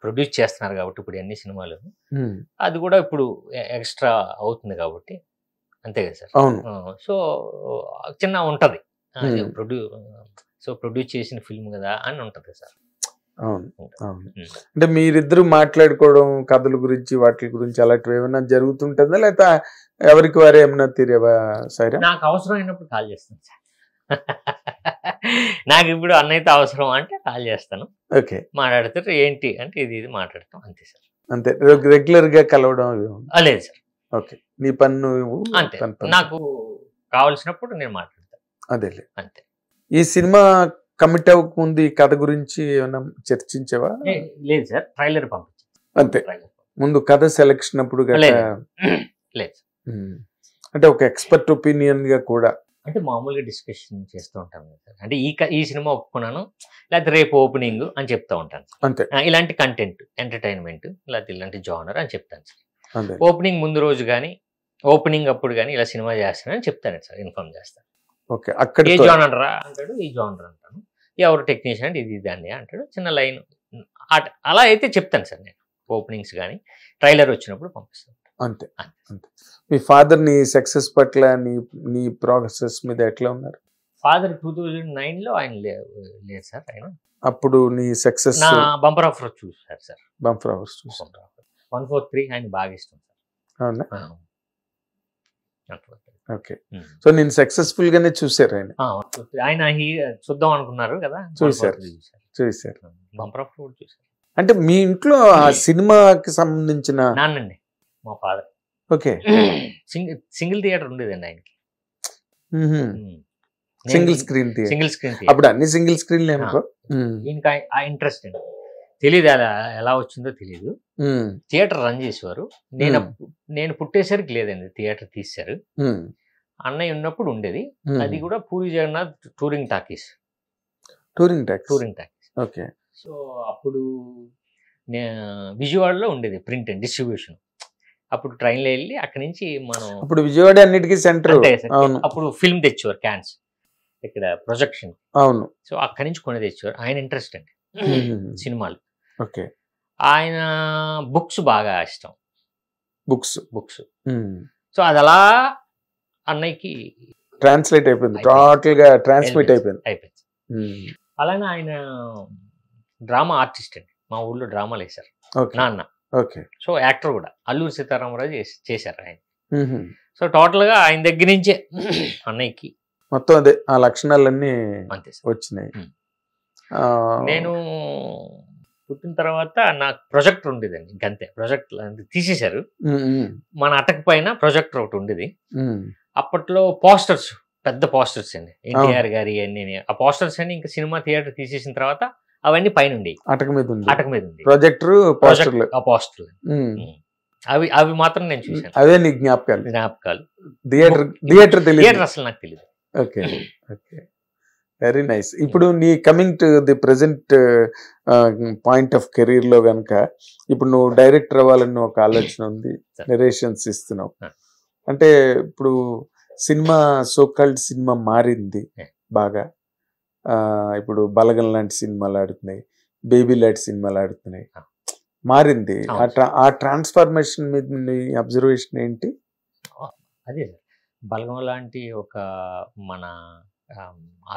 ప్రొడ్యూస్ చేస్తున్నారు కాబట్టి ఇప్పుడు అన్ని సినిమాలు, అది కూడా ఇప్పుడు ఎక్స్ట్రా అవుతుంది కాబట్టి అంతే కదా సార్. సో చిన్న ఉంటుంది, ప్రొడ్యూస్ చేసిన ఫిల్మ్ కదా అని ఉంటుంది సార్. అంటే మీరిద్దరు మాట్లాడుకోవడం కథల గురించి వాటి గురించి అలాంటివి ఏమైనా జరుగుతుంటుందా, లేకపోతే ఎవరికి వారే ఏమైనా తీరేవా సరే? నాకు అవసరం అయినప్పుడు కాల్ చేస్తాను సార్. నాకు ఇప్పుడు అన్నయ్యతో అవసరం అంటే కాల్ చేస్తాను. ఓకే, మాట్లాడతారు, ఏంటి అంటే ఇది మాట్లాడతాం అంతే సార్. అంతే, రెగ్యులర్ గా కలవడం లేదు సార్. ఓకే, నీ పన్ను అంతే, నాకు కావాల్సినప్పుడు నేను మాట్లాడతాను. అదేలే, అంతే. ఈ సినిమా కమిట్ అవ్వక ముందు ఈ కథ గురించి ఏమైనా చర్చించేవా? లేదు సార్, ట్రైలర్ పంపించాను అంతే. ముందు కథ సెలెక్షన్ అప్పుడు లేదు, అంటే ఒక ఎక్స్పర్ట్ ఒపీనియన్ గా కూడా అంటే మామూలుగా డిస్కషన్ చేస్తూ ఉంటాను సార్. అంటే ఈ సినిమా ఒప్పుకున్నాను, లేకపోతే రేపు ఓపెనింగ్ అని చెప్తూ ఉంటాను సార్. అంతే, ఇలాంటి కంటెంట్, ఎంటర్టైన్మెంట్, లేకపోతే ఇలాంటి జానర్ అని చెప్తాను సార్. ఓపెనింగ్ ముందు రోజు కానీ ఓపెనింగ్ అప్పుడు కానీ ఇలా సినిమా చేస్తానని చెప్తాను సార్, ఇన్ఫార్మ్ చేస్తాను. ఓకే, అక్కడ ఏ జానర్ రా అంటాడు, ఈ జానర్ అంటాను. ఎవరు టెక్నీషియన్ అంటే ఇది అండి అంటాడు, చిన్న లైన్ అలా అయితే చెప్తాను సార్. నేను ఓపెనింగ్స్ కానీ ట్రైలర్ వచ్చినప్పుడు పంపిస్తాను. అంతే అంతే. మీ ఫాదర్ నీ సక్సెస్ పట్ల నీ ప్రాసెస్ మీద ఎట్లా ఉన్నారు? ఫాదర్ 2009లో ఆయన లేదు సార్. ఆయన అప్పుడు నీ సక్సెస్ బంపర్ ఆఫర్ చూసారు సార్. బంపర్ ఆఫర్స్ చూసారు. 143 ఆయన బాగా ఇష్టం సార్. అవునా? ఓకే, సో నేను సక్సెస్ఫుల్ గానే చూసారు ఆయన. ఆయన చూద్దాం అనుకున్నారు కదా, చూసారు. బంపర్ ఆఫర్ కూడా చూసారు. అంటే మీ ఇంట్లో ఆ సినిమాకి సంబంధించిన నాన్నండి, మా ఫాదర్. ఓకే, సింగిల్ థియేటర్ ఉండేదండి ఆయనకి. సింగిల్ స్క్రీన్ అప్పుడు అన్ని సింగిల్ స్క్రీన్ ఇంకా ఆ ఇంట్రెస్ట్ అండి. తెలీదు ఎలా వచ్చిందో తెలీదు. థియేటర్ రన్ చేసేవారు. నేను పుట్టేసరికి లేదండి, థియేటర్ తీశారు. అన్నయ్య ఉన్నప్పుడు ఉండేది, అది కూడా Puri Jagannath touring talkies. Okay, so అప్పుడు విజయవాడలో ఉండేది ప్రింట్ అండ్ డిస్ట్రిబ్యూషన్. అప్పుడు ట్రైన్లో వెళ్ళి అక్కడి నుంచి మనం అప్పుడు విజయవాడ అన్నిటికీ సెంటర్. అప్పుడు ఫిల్మ్ తెచ్చేవారు, క్యాన్స్ ఇక్కడ ప్రొజెక్షన్. అవును, సో అక్కడి నుంచి కొని తెచ్చేవారు. ఆయన ఇంట్రెస్ట్ అండి సినిమాలు. ఓకే, ఆయన బుక్స్ బాగా ఇష్టం. బుక్స్ సో అది అలా అన్నయ్యకి ట్రాన్స్లేట్ అయిపోయింది, టోటల్ గా ట్రాన్స్మిట్ అయిపోయింది. అలానే ఆయన డ్రామా ఆర్టిస్ట్ అండి. మా ఊళ్ళో డ్రామాలు వేశారు నాన్న. ఓకే, సో యాక్టర్ కూడా అల్లూరి సీతారామరాజు చేశారు ఆయన. సో టోటల్ గా ఆయన దగ్గర నుంచే అన్నయ్యకి మొత్తం అదే ఆ లక్షణాలన్నీ వచ్చినాయి. నేను పుట్టిన తర్వాత నాకు ప్రొజెక్టర్ ఉండేదండి, ఇంకంతే. ప్రొజెక్టర్ తీసేశారు. మన అటక పైన ప్రొజెక్టర్ ఒకటి ఉండేది. అప్పట్లో పోస్టర్స్, పెద్ద పోస్టర్స్ అండి, ఎన్టీఆర్ గారి అన్ని. ఆ పోస్టర్స్ అన్ని ఇంకా సినిమా థియేటర్ తీసేసిన తర్వాత అవన్నీ పైన ఉండేవి, అటక మీద ఉంది. ప్రొజెక్టర్, ఆ పోస్టర్ అవి అవి మాత్రం నేను చూశాను. అవే నీ జ్ఞాపకాలు. థియేటర్ తెలియదు అసలు నాకు తెలియదు. Okay okay, very nice. ఇప్పుడు నీ coming to the present point of career లో కనుక ఇప్పుడు నువ్వు డైరెక్టర్ అవ్వాలని ఒక ఆలోచన ఉంది, నెరేషన్స్ ఇస్తున్నావు. అంటే ఇప్పుడు సినిమా సోకాల్డ్ సినిమా మారింది బాగా. ఇప్పుడు బలగం లాంటి సినిమాలు ఆడుతున్నాయి, బేబీ లాంటి సినిమాలు ఆడుతున్నాయి, మారింది. ఆ ట్రాన్స్ఫర్మేషన్ మీద నీ అబ్జర్వేషన్ ఏంటి? అదే సార్, బలగం లాంటి ఒక మన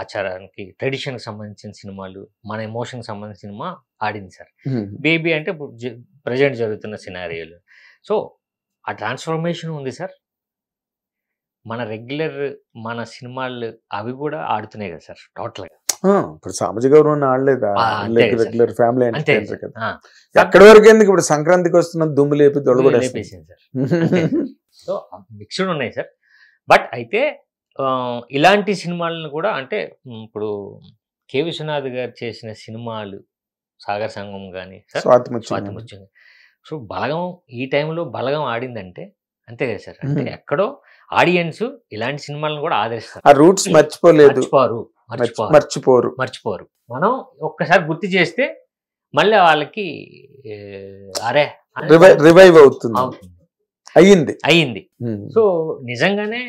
ఆచారానికి ట్రెడిషన్కి సంబంధించిన సినిమాలు, మన ఎమోషన్కి సంబంధించిన సినిమా ఆడింది సార్. బేబీ అంటే ఇప్పుడు ప్రజెంట్ జరుగుతున్న సినారియోలు. సో ఆ ట్రాన్స్ఫర్మేషన్ ఉంది సార్. మన రెగ్యులర్ మన సినిమాలు అవి కూడా ఆడుతున్నాయి కదా సార్ టోటల్గా. ఇప్పుడు సామాజిక గౌరవం ఆడలేదా? రెగ్యులర్ ఫ్యామిలీ అంతే కదా. ఎక్కడి వరకు ఎందుకు ఇప్పుడు సంక్రాంతికి వస్తున్న దుమ్ము లేపి లేపేసింది సార్. సో మిక్స్డ్ ఉన్నాయి సార్. బట్ అయితే ఇలాంటి సినిమాలను కూడా అంటే ఇప్పుడు కె విశ్వనాథ్ గారు చేసిన సినిమాలు సాగర్ సంగం కానీ స్వాతిముత్యం, సో బలగం ఈ టైంలో బలగం ఆడిందంటే అంతే కదా సార్. అంటే ఎక్కడో ఆడియన్స్ ఇలాంటి సినిమాలను కూడా ఆదరిస్తారు. ఆ రూట్స్ మర్చిపోలేదు, మర్చిపోరు. మనం ఒక్కసారి గుర్తు చేస్తే మళ్ళీ వాళ్ళకి అరే రివైవ్ అవుతుంది, అయ్యింది. సో నిజంగానే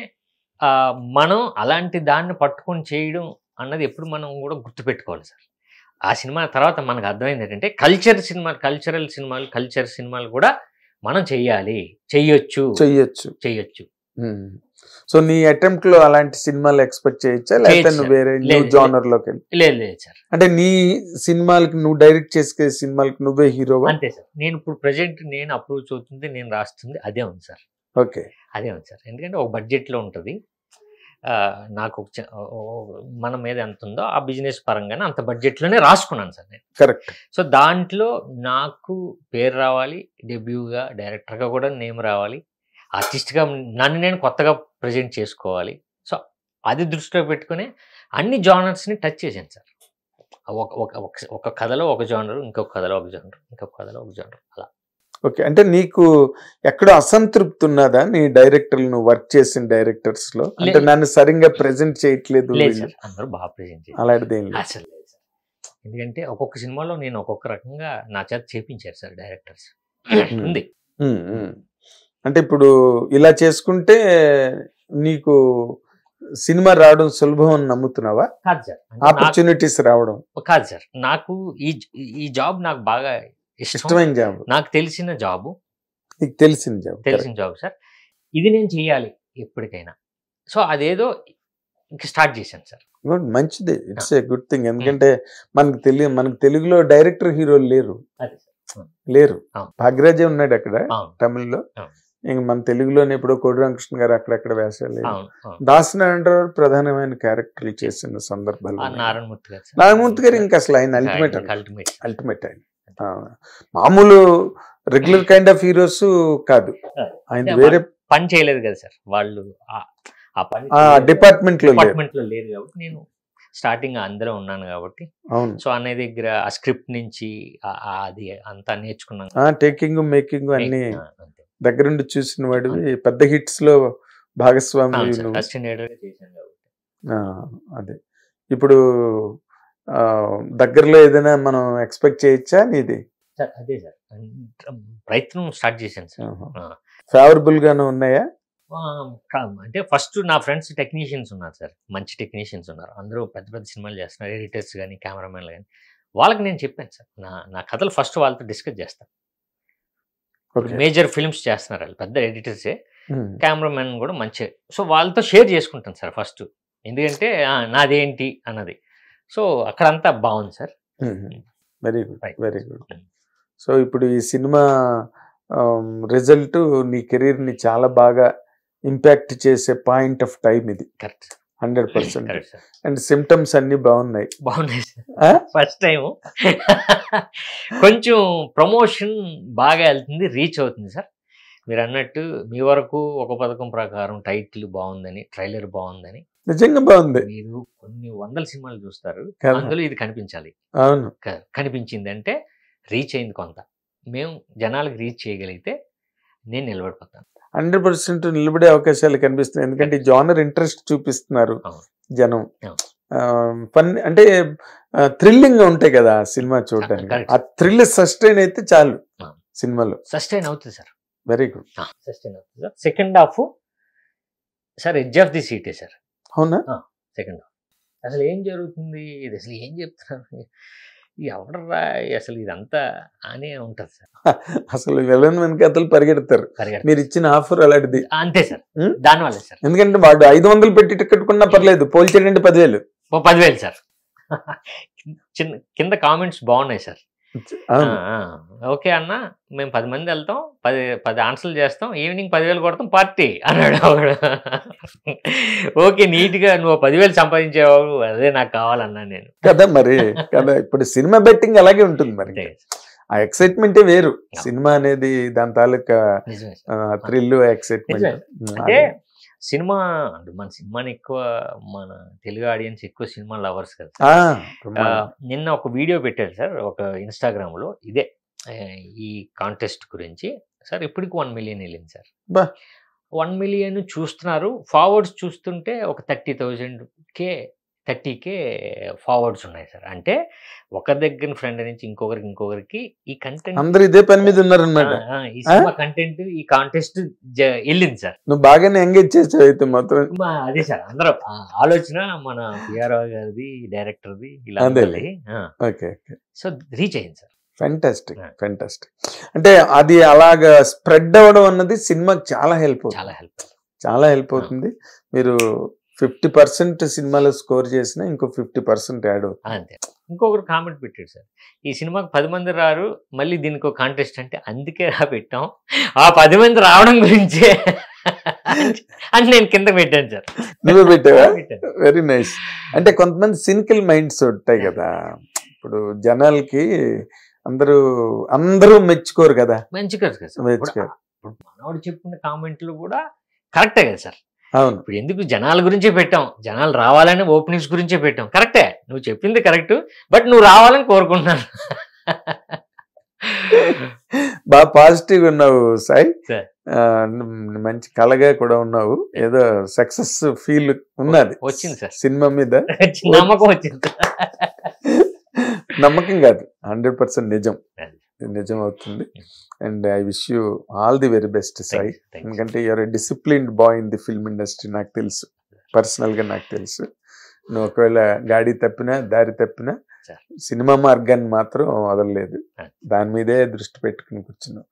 మనం అలాంటి దాన్ని పట్టుకొని చేయడం అన్నది ఎప్పుడు మనం కూడా గుర్తుపెట్టుకోవాలి సార్. ఆ సినిమా తర్వాత మనకు అర్థమైంది ఏంటంటే కల్చరల్ సినిమాలు కూడా మనం చెయ్యొచ్చు. సో నీ అటెంప్ట్ లో అలాంటి సినిమాలు ఎక్స్పెక్ట్ చేయొచ్చా, లేకపోతే నువ్వు వేరే న్యూ జానర్ లోకి వెళ్ళి? లేదు సార్, అంటే నీ సినిమాలకి నువ్వు డైరెక్ట్ చేసే సినిమాలకి నువ్వే హీరోవా? అంతే సార్. నేను ఇప్పుడు ప్రెజెంట్ నేను అప్రోచ్ అవుతుంది, నేను రాస్తుంది అదే ఉంది సార్. ఓకే, అదే ఉంది సార్. ఎందుకంటే ఒక బడ్జెట్ లో ఉంటుంది. నాకు మన మీద ఎంత ఉందో ఆ బిజినెస్ పరంగానే అంత బడ్జెట్లోనే రాసుకున్నాను సార్ నేను. కరెక్ట్. సో దాంట్లో నాకు పేరు రావాలి, డెబ్యూగా డైరెక్టర్గా కూడా నేమ్ రావాలి, ఆర్టిస్ట్గా నన్ను నేను కొత్తగా ప్రజెంట్ చేసుకోవాలి. సో అది దృష్టిలో పెట్టుకుని అన్ని జానర్స్ని టచ్ చేశాను సార్. ఒక కథలో ఒక జానర్, ఇంకొక కథలో ఒక జానర్, ఇంకొక కథలో ఒక జానర్, అలా. ఓకే, అంటే నీకు ఎక్కడో అసంతృప్తి ఉన్నదా నీ డైరెక్టర్లు, నువ్వు వర్క్ చేసిన డైరెక్టర్స్ లో? అంటే నన్ను సరిగ్గా ప్రెజెంట్ చేయట్లేదు, అందరూ బాగా ప్రెజెంట్ చేయాలి, అలాంటిది ఏం లేదు అసలు లేదు సార్. ఎందుకంటే ఒక్కొక్క సినిమాలో నేను ఒక్కొక్క రకంగా నా చేత చేపించారు సార్ డైరెక్టర్స్. ఉంది. అంటే ఇప్పుడు ఇలా చేసుకుంటే నీకు సినిమా రావడం సులభం అని నమ్ముతున్నావా? కాదు సార్, ఆపర్చునిటీస్ రావడం కాదు సార్. నాకు ఈ జాబ్ నాకు బాగా ఇష్టమైన జాబ్, నాకు తెలిసిన జాబు, నీకు తెలిసిన జాబ్ సార్. ఇది నేను చేయాలి ఎప్పటికైనా. సో అదేదో స్టార్ట్ చేశాను సార్. మంచిది, ఇట్స్ ఏ గుడ్ థింగ్. ఎందుకంటే మనకు తెలుగులో డైరెక్టర్ హీరోలు లేరు. భాగ్యరాజే ఉన్నాడు అక్కడ తమిళ్లో. ఇంక మన తెలుగులోనే ఇప్పుడు కోడి రామకృష్ణ గారు అక్కడక్కడ వేషాలు, దాసనారాయణ ప్రధానమైన క్యారెక్టర్లు చేసిన సందర్భాలు. నారాయణమూర్తి గారు ఇంకా అసలు ఆయన అల్టిమేట్ ఆయన మామూలు రెగ్యులర్ కైండ్ ఆఫ్ హీరోస్ కాదు, ఆయన వేరే పని చేయలేదు కదా సార్. వాళ్ళు డిపార్ట్మెంట్ లో లేరు కాబట్టి నేను స్టార్టింగ్ అందులో ఉన్నాను కాబట్టి. సో అనే దగ్గర ఆ స్క్రిప్ట్ నుంచి అది అంతా నేర్చుకున్నాను. టేకింగ్ మేకింగ్ అన్ని దగ్గరుండి చూసిన వాడివి. పెద్ద హిట్స్ లో భాగస్వామి. అదే ఇప్పుడు దగ్గరలో ఏదైనా మనం ఎక్స్పెక్ట్ చేయొచ్చా నీది? అదే సార్, ప్రయత్నం స్టార్ట్ చేశాను సార్. ఫేవరబుల్ గానే ఉన్నాయా? అంటే ఫస్ట్ నా ఫ్రెండ్స్ టెక్నీషియన్స్ ఉన్నారు సార్, మంచి టెక్నీషియన్స్ ఉన్నారు. అందరూ పెద్ద పెద్ద సినిమాలు చేస్తున్నారు, ఎడిటర్స్ కానీ కెమెరామెన్లు కానీ. వాళ్ళకి నేను చెప్పాను సార్, నా కథలు ఫస్ట్ వాళ్ళతో డిస్కస్ చేస్తాను. మేజర్ ఫిల్మ్స్ చేస్తున్నారు వాళ్ళు, పెద్ద ఎడిటర్సే, కెమెరామెన్ కూడా మంచి. సో వాళ్ళతో షేర్ చేసుకుంటాను సార్ ఫస్ట్, ఎందుకంటే నాదేంటి అన్నది. సో అక్కడంతా బాగుంది సార్. Very good. సో ఇప్పుడు ఈ సినిమా రిజల్ట్ నీ కెరీర్ ని చాలా బాగా ఇంపాక్ట్ చేసే పాయింట్ ఆఫ్ టైం ఇది. కరెక్ట్, 100%. అండ్ సిమ్టమ్స్ అన్ని బాగున్నాయి సార్. ఫస్ట్ టైం కొంచెం ప్రమోషన్ బాగా వెళ్తుంది, రీచ్ అవుతుంది సార్. మీరు అన్నట్టు మీ వరకు ఒక పథకం ప్రకారం టైటిల్ బాగుందని, ట్రైలర్ బాగుందని, నిజంగా బాగుంది. మీరు కొన్ని వందల సినిమాలు చూస్తారు, అందులో ఇది కనిపించాలి. అవును, కనిపించింది అంటే రీచ్ అయింది కొంత. మేము జనాలకు రీచ్ చేయగలిగితే నేను నిలబడిపోతాను. 100% నిలబడే అవకాశాలు కనిపిస్తున్నాయి. ఎందుకంటే ఈ జానర్ ఇంట్రెస్ట్ చూపిస్తున్నారు జనం. ఫన్ అంటే థ్రిల్లింగ్ గా ఉంటాయి కదా సినిమా చూడడానికి. ఆ థ్రిల్ సస్టైన్ అయితే చాలు సినిమాలో. సస్టైన్ అవుతుంది సార్. Very good. సస్టైన్ అవుతుంది sir. Second half sir edge of the సీటే సార్. అవునా? సెకండ్ హాఫ్ అసలు ఏం జరుగుతుంది, ఇది అసలు ఏం చెప్తున్నారు, ఎవడరా అసలు ఇదంతా అనే ఉంటది సార్. అసలు విలన్ వెనకాతలు పరిగెడతారు. మీరు ఇచ్చిన ఆఫర్ అలాంటిది. అంతే సార్. దానివల్ల సార్, ఎందుకంటే వాడు 500 పెట్టి టికెట్ కొన్నా పర్లేదు, పోల్చేయండి 10,000 సార్. కింద కామెంట్స్ బాగున్నాయి సార్. ఓకే అన్న, మేము 10 మంది వెళ్తాం, 10 ఆన్సర్లు చేస్తాం, ఈవినింగ్ 10,000 కొడతాం, పార్టీ అన్నాడు. ఓకే, నీట్ గా నువ్వు 10,000 సంపాదించేవాడు, అదే నాకు కావాలన్నా నేను కదా. మరి కదా, ఇప్పుడు సినిమా బెట్టింగ్ అలాగే ఉంటుంది. మరి ఆ ఎక్సైట్మెంటే వేరు. సినిమా అనేది దాని తాలూకా థ్రిల్, ఎక్సైట్మెంట్. అంటే సినిమా అంటే మన సినిమాని ఎక్కువ, మన తెలుగు ఆడియన్స్ ఎక్కువ సినిమా లవర్స్ కదా. నిన్న ఒక వీడియో పెట్టారు సార్ ఒక ఇన్స్టాగ్రామ్ లో, ఇదే ఈ కాంటెస్ట్ గురించి సార్. ఇప్పటికి 1 మిలియన్ వెళ్ళింది సార్. 1 మిలియన్ చూస్తున్నారు. ఫార్వర్డ్స్ చూస్తుంటే ఒక 30K ఫార్వర్డ్స్ ఉన్నాయి సార్. అంటే ఒక దగ్గర ఫ్రెండ్ నుంచి ఇంకొకరికి ఈ కంటెంట్ అందరూ ఇదే పని మీద ఉన్నారన్నమాట. ఈ సినిమా కంటెంట్, ఈ కాంటెస్ట్ వెళ్ళింది సార్. నువ్వు బాగానే ఎంగేజ్ చేసావు అయితే మొత్తం. అదే సార్, అందరూ ఆలోచన మన పిఆర్ఓ గారిది, డైరెక్టర్ది, ఇలా సో రీచ్ అయింది సార్. ఫెంటాస్టిక్. అంటే అది అలాగా స్ప్రెడ్ అవ్వడం అన్నది సినిమాకి చాలా హెల్ప్ అవుతుంది. మీరు 50% సినిమాలో స్కోర్ చేసినా ఇంకో 50% యాడ్ అవుతుంది. అంతే. ఇంకొకరు కామెంట్ పెట్టాడు సార్, ఈ సినిమాకి 10 మంది రారు, మళ్ళీ దీనికి ఒక కాంటెస్ట్ అంటే అందుకే పెట్టాం, ఆ 10 మంది రావడం గురించే అని నేను కింద పెట్టాను సార్. నువ్వు పెట్టావా? Very nice. అంటే కొంతమంది సినికల్ మైండ్స్ ఉంటాయి కదా, ఇప్పుడు జనాలకి అందరూ మెచ్చుకోరు కదా. మెచ్చుకోరు కదా సార్. ఇప్పుడు మనవాడు చెప్పిన కామెంట్లు కూడా కరెక్టే కదా సార్. అవును. ఇప్పుడు ఎందుకు జనాల గురించే పెట్టాం, జనాలు రావాలని ఓపెనింగ్స్ గురించే పెట్టాం. కరెక్టే, నువ్వు చెప్పింది కరెక్ట్, బట్ నువ్వు రావాలని కోరుకుంటున్నాను. బాగా పాజిటివ్ ఉన్నావు సాయి, మంచి కళగా కూడా ఉన్నావు. ఏదో సక్సెస్ ఫీల్ ఉన్నది వచ్చింది సార్ సినిమా మీద. నమ్మకం వచ్చింది. నమ్మకం కాదు, 100% నిజం అవుతుంది. And I wish you all the very best Sai. ఎందుకంటే you are a disciplined boy in the film industry. నాకు తెలుసు, పర్సనల్ గా నాకు తెలుసు. నువ్వు ఒకవేళ గాడి తప్పినా, దారి తప్పినా సినిమా మార్గాన్ని మాత్రం వదలలేదు. దాని మీదే దృష్టి పెట్టుకుని కూర్చున్నావు.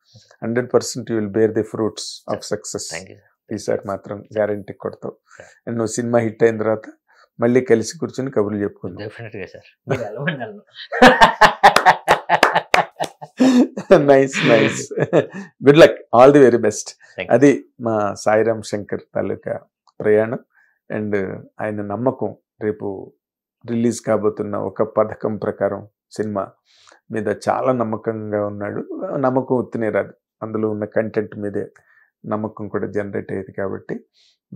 100% you will bear the fruits of success. ఈసారి మాత్రం గ్యారంటీ కొడతావు. అండ్ నువ్వు సినిమా హిట్ అయిన తర్వాత మళ్ళీ కలిసి కూర్చొని కబుర్లు చెప్పుకుందాం. డెఫినెట్గా sir. Nice. Good luck, all the very best. అది మా సాయిరామ్ శంకర్ తాలూకా ప్రయాణం. అండ్ ఆయన నమ్మకం, రేపు రిలీజ్ కాబోతున్న ఒక పథకం ప్రకారం సినిమా మీద చాలా నమ్మకంగా ఉన్నాడు. నమ్మకం ఉత్తినే రాదు, అందులో ఉన్న కంటెంట్ మీదే నమ్మకం కూడా జనరేట్ అయ్యేది. కాబట్టి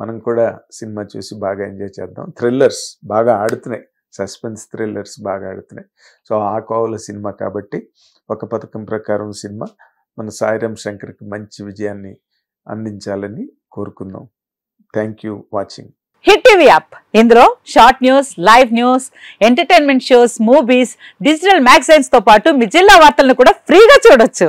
మనం కూడా సినిమా చూసి బాగా ఎంజాయ్ చేద్దాం. థ్రిల్లర్స్ బాగా ఆడుతున్నాయి, సస్పెన్స్ థ్రిల్లర్స్ బాగా ఆడుతున్నాయి. సో ఆ కోవల సినిమా కాబట్టి ఒక పథకం ప్రకారం సినిమా మన సాయిరామ్ శంకర్కి మంచి విజయాన్ని అందించాలని కోరుకుందాం. Thank you watching. Hit TV app, ఇందులో short news, live news, entertainment shows, movies, digital magazines తో పాటు మీ జిల్లా వార్తలను కూడా ఫ్రీగా చూడొచ్చు.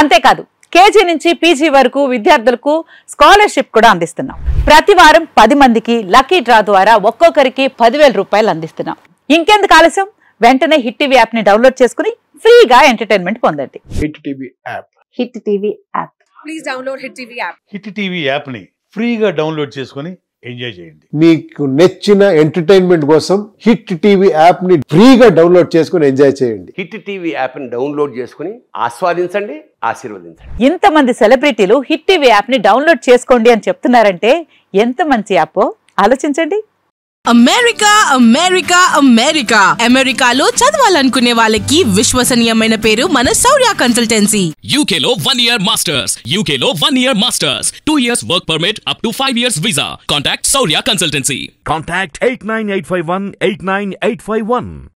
అంతేకాదు కేజీ నుంచి పీజీ వరకు విద్యార్థులకు స్కాలర్షిప్ కూడా అందిస్తున్నాం. ప్రతి వారం 10 మందికి లక్కీ డ్రా ద్వారా ఒక్కొక్కరికి 10,000 రూపాయలు అందిస్తున్నాం. ఇంకెందుకు ఆలస్యం, వెంటనే హిట్ టీవీ యాప్ ని డౌన్లోడ్ చేసుకుని ఫ్రీగా ఎంటర్టైన్మెంట్ పొందండి. Hit TV app. Hit TV app. Please download hit TV app. Hit TV app ని ఫ్రీగా డౌన్లోడ్ చేసుకుని ఎంజాయ్ చేయండి. మీకు నచ్చిన ఎంటర్టైన్మెంట్ కోసం హిట్ టీవీ యాప్ ని ఫ్రీగా డౌన్లోడ్ చేసుకుని ఎంజాయ్ చేయండి. హిట్ టీవీ యాప్ ని డౌన్లోడ్ చేసుకుని ఆస్వాదించండి, ఆశీర్వదించండి. ఇంతమంది సెలబ్రిటీలు హిట్ టీవీ యాప్ ని డౌన్లోడ్ చేసుకోండి అని చెప్తున్నారంటే ఎంత మంచి యాప్ ఆలోచించండి. అమెరికా అమెరికా అమెరికా అమెరికాలో చదవాలనుకునే వాళ్ళకి విశ్వసనీయమైన పేరు మన శౌర్య కన్సల్టెన్సీ. UK లో 1 year masters, UK లో 1 year masters, 2 years work permit up to 5 years visa. Contact Shaurya Consultancy. Contact 89851 89851.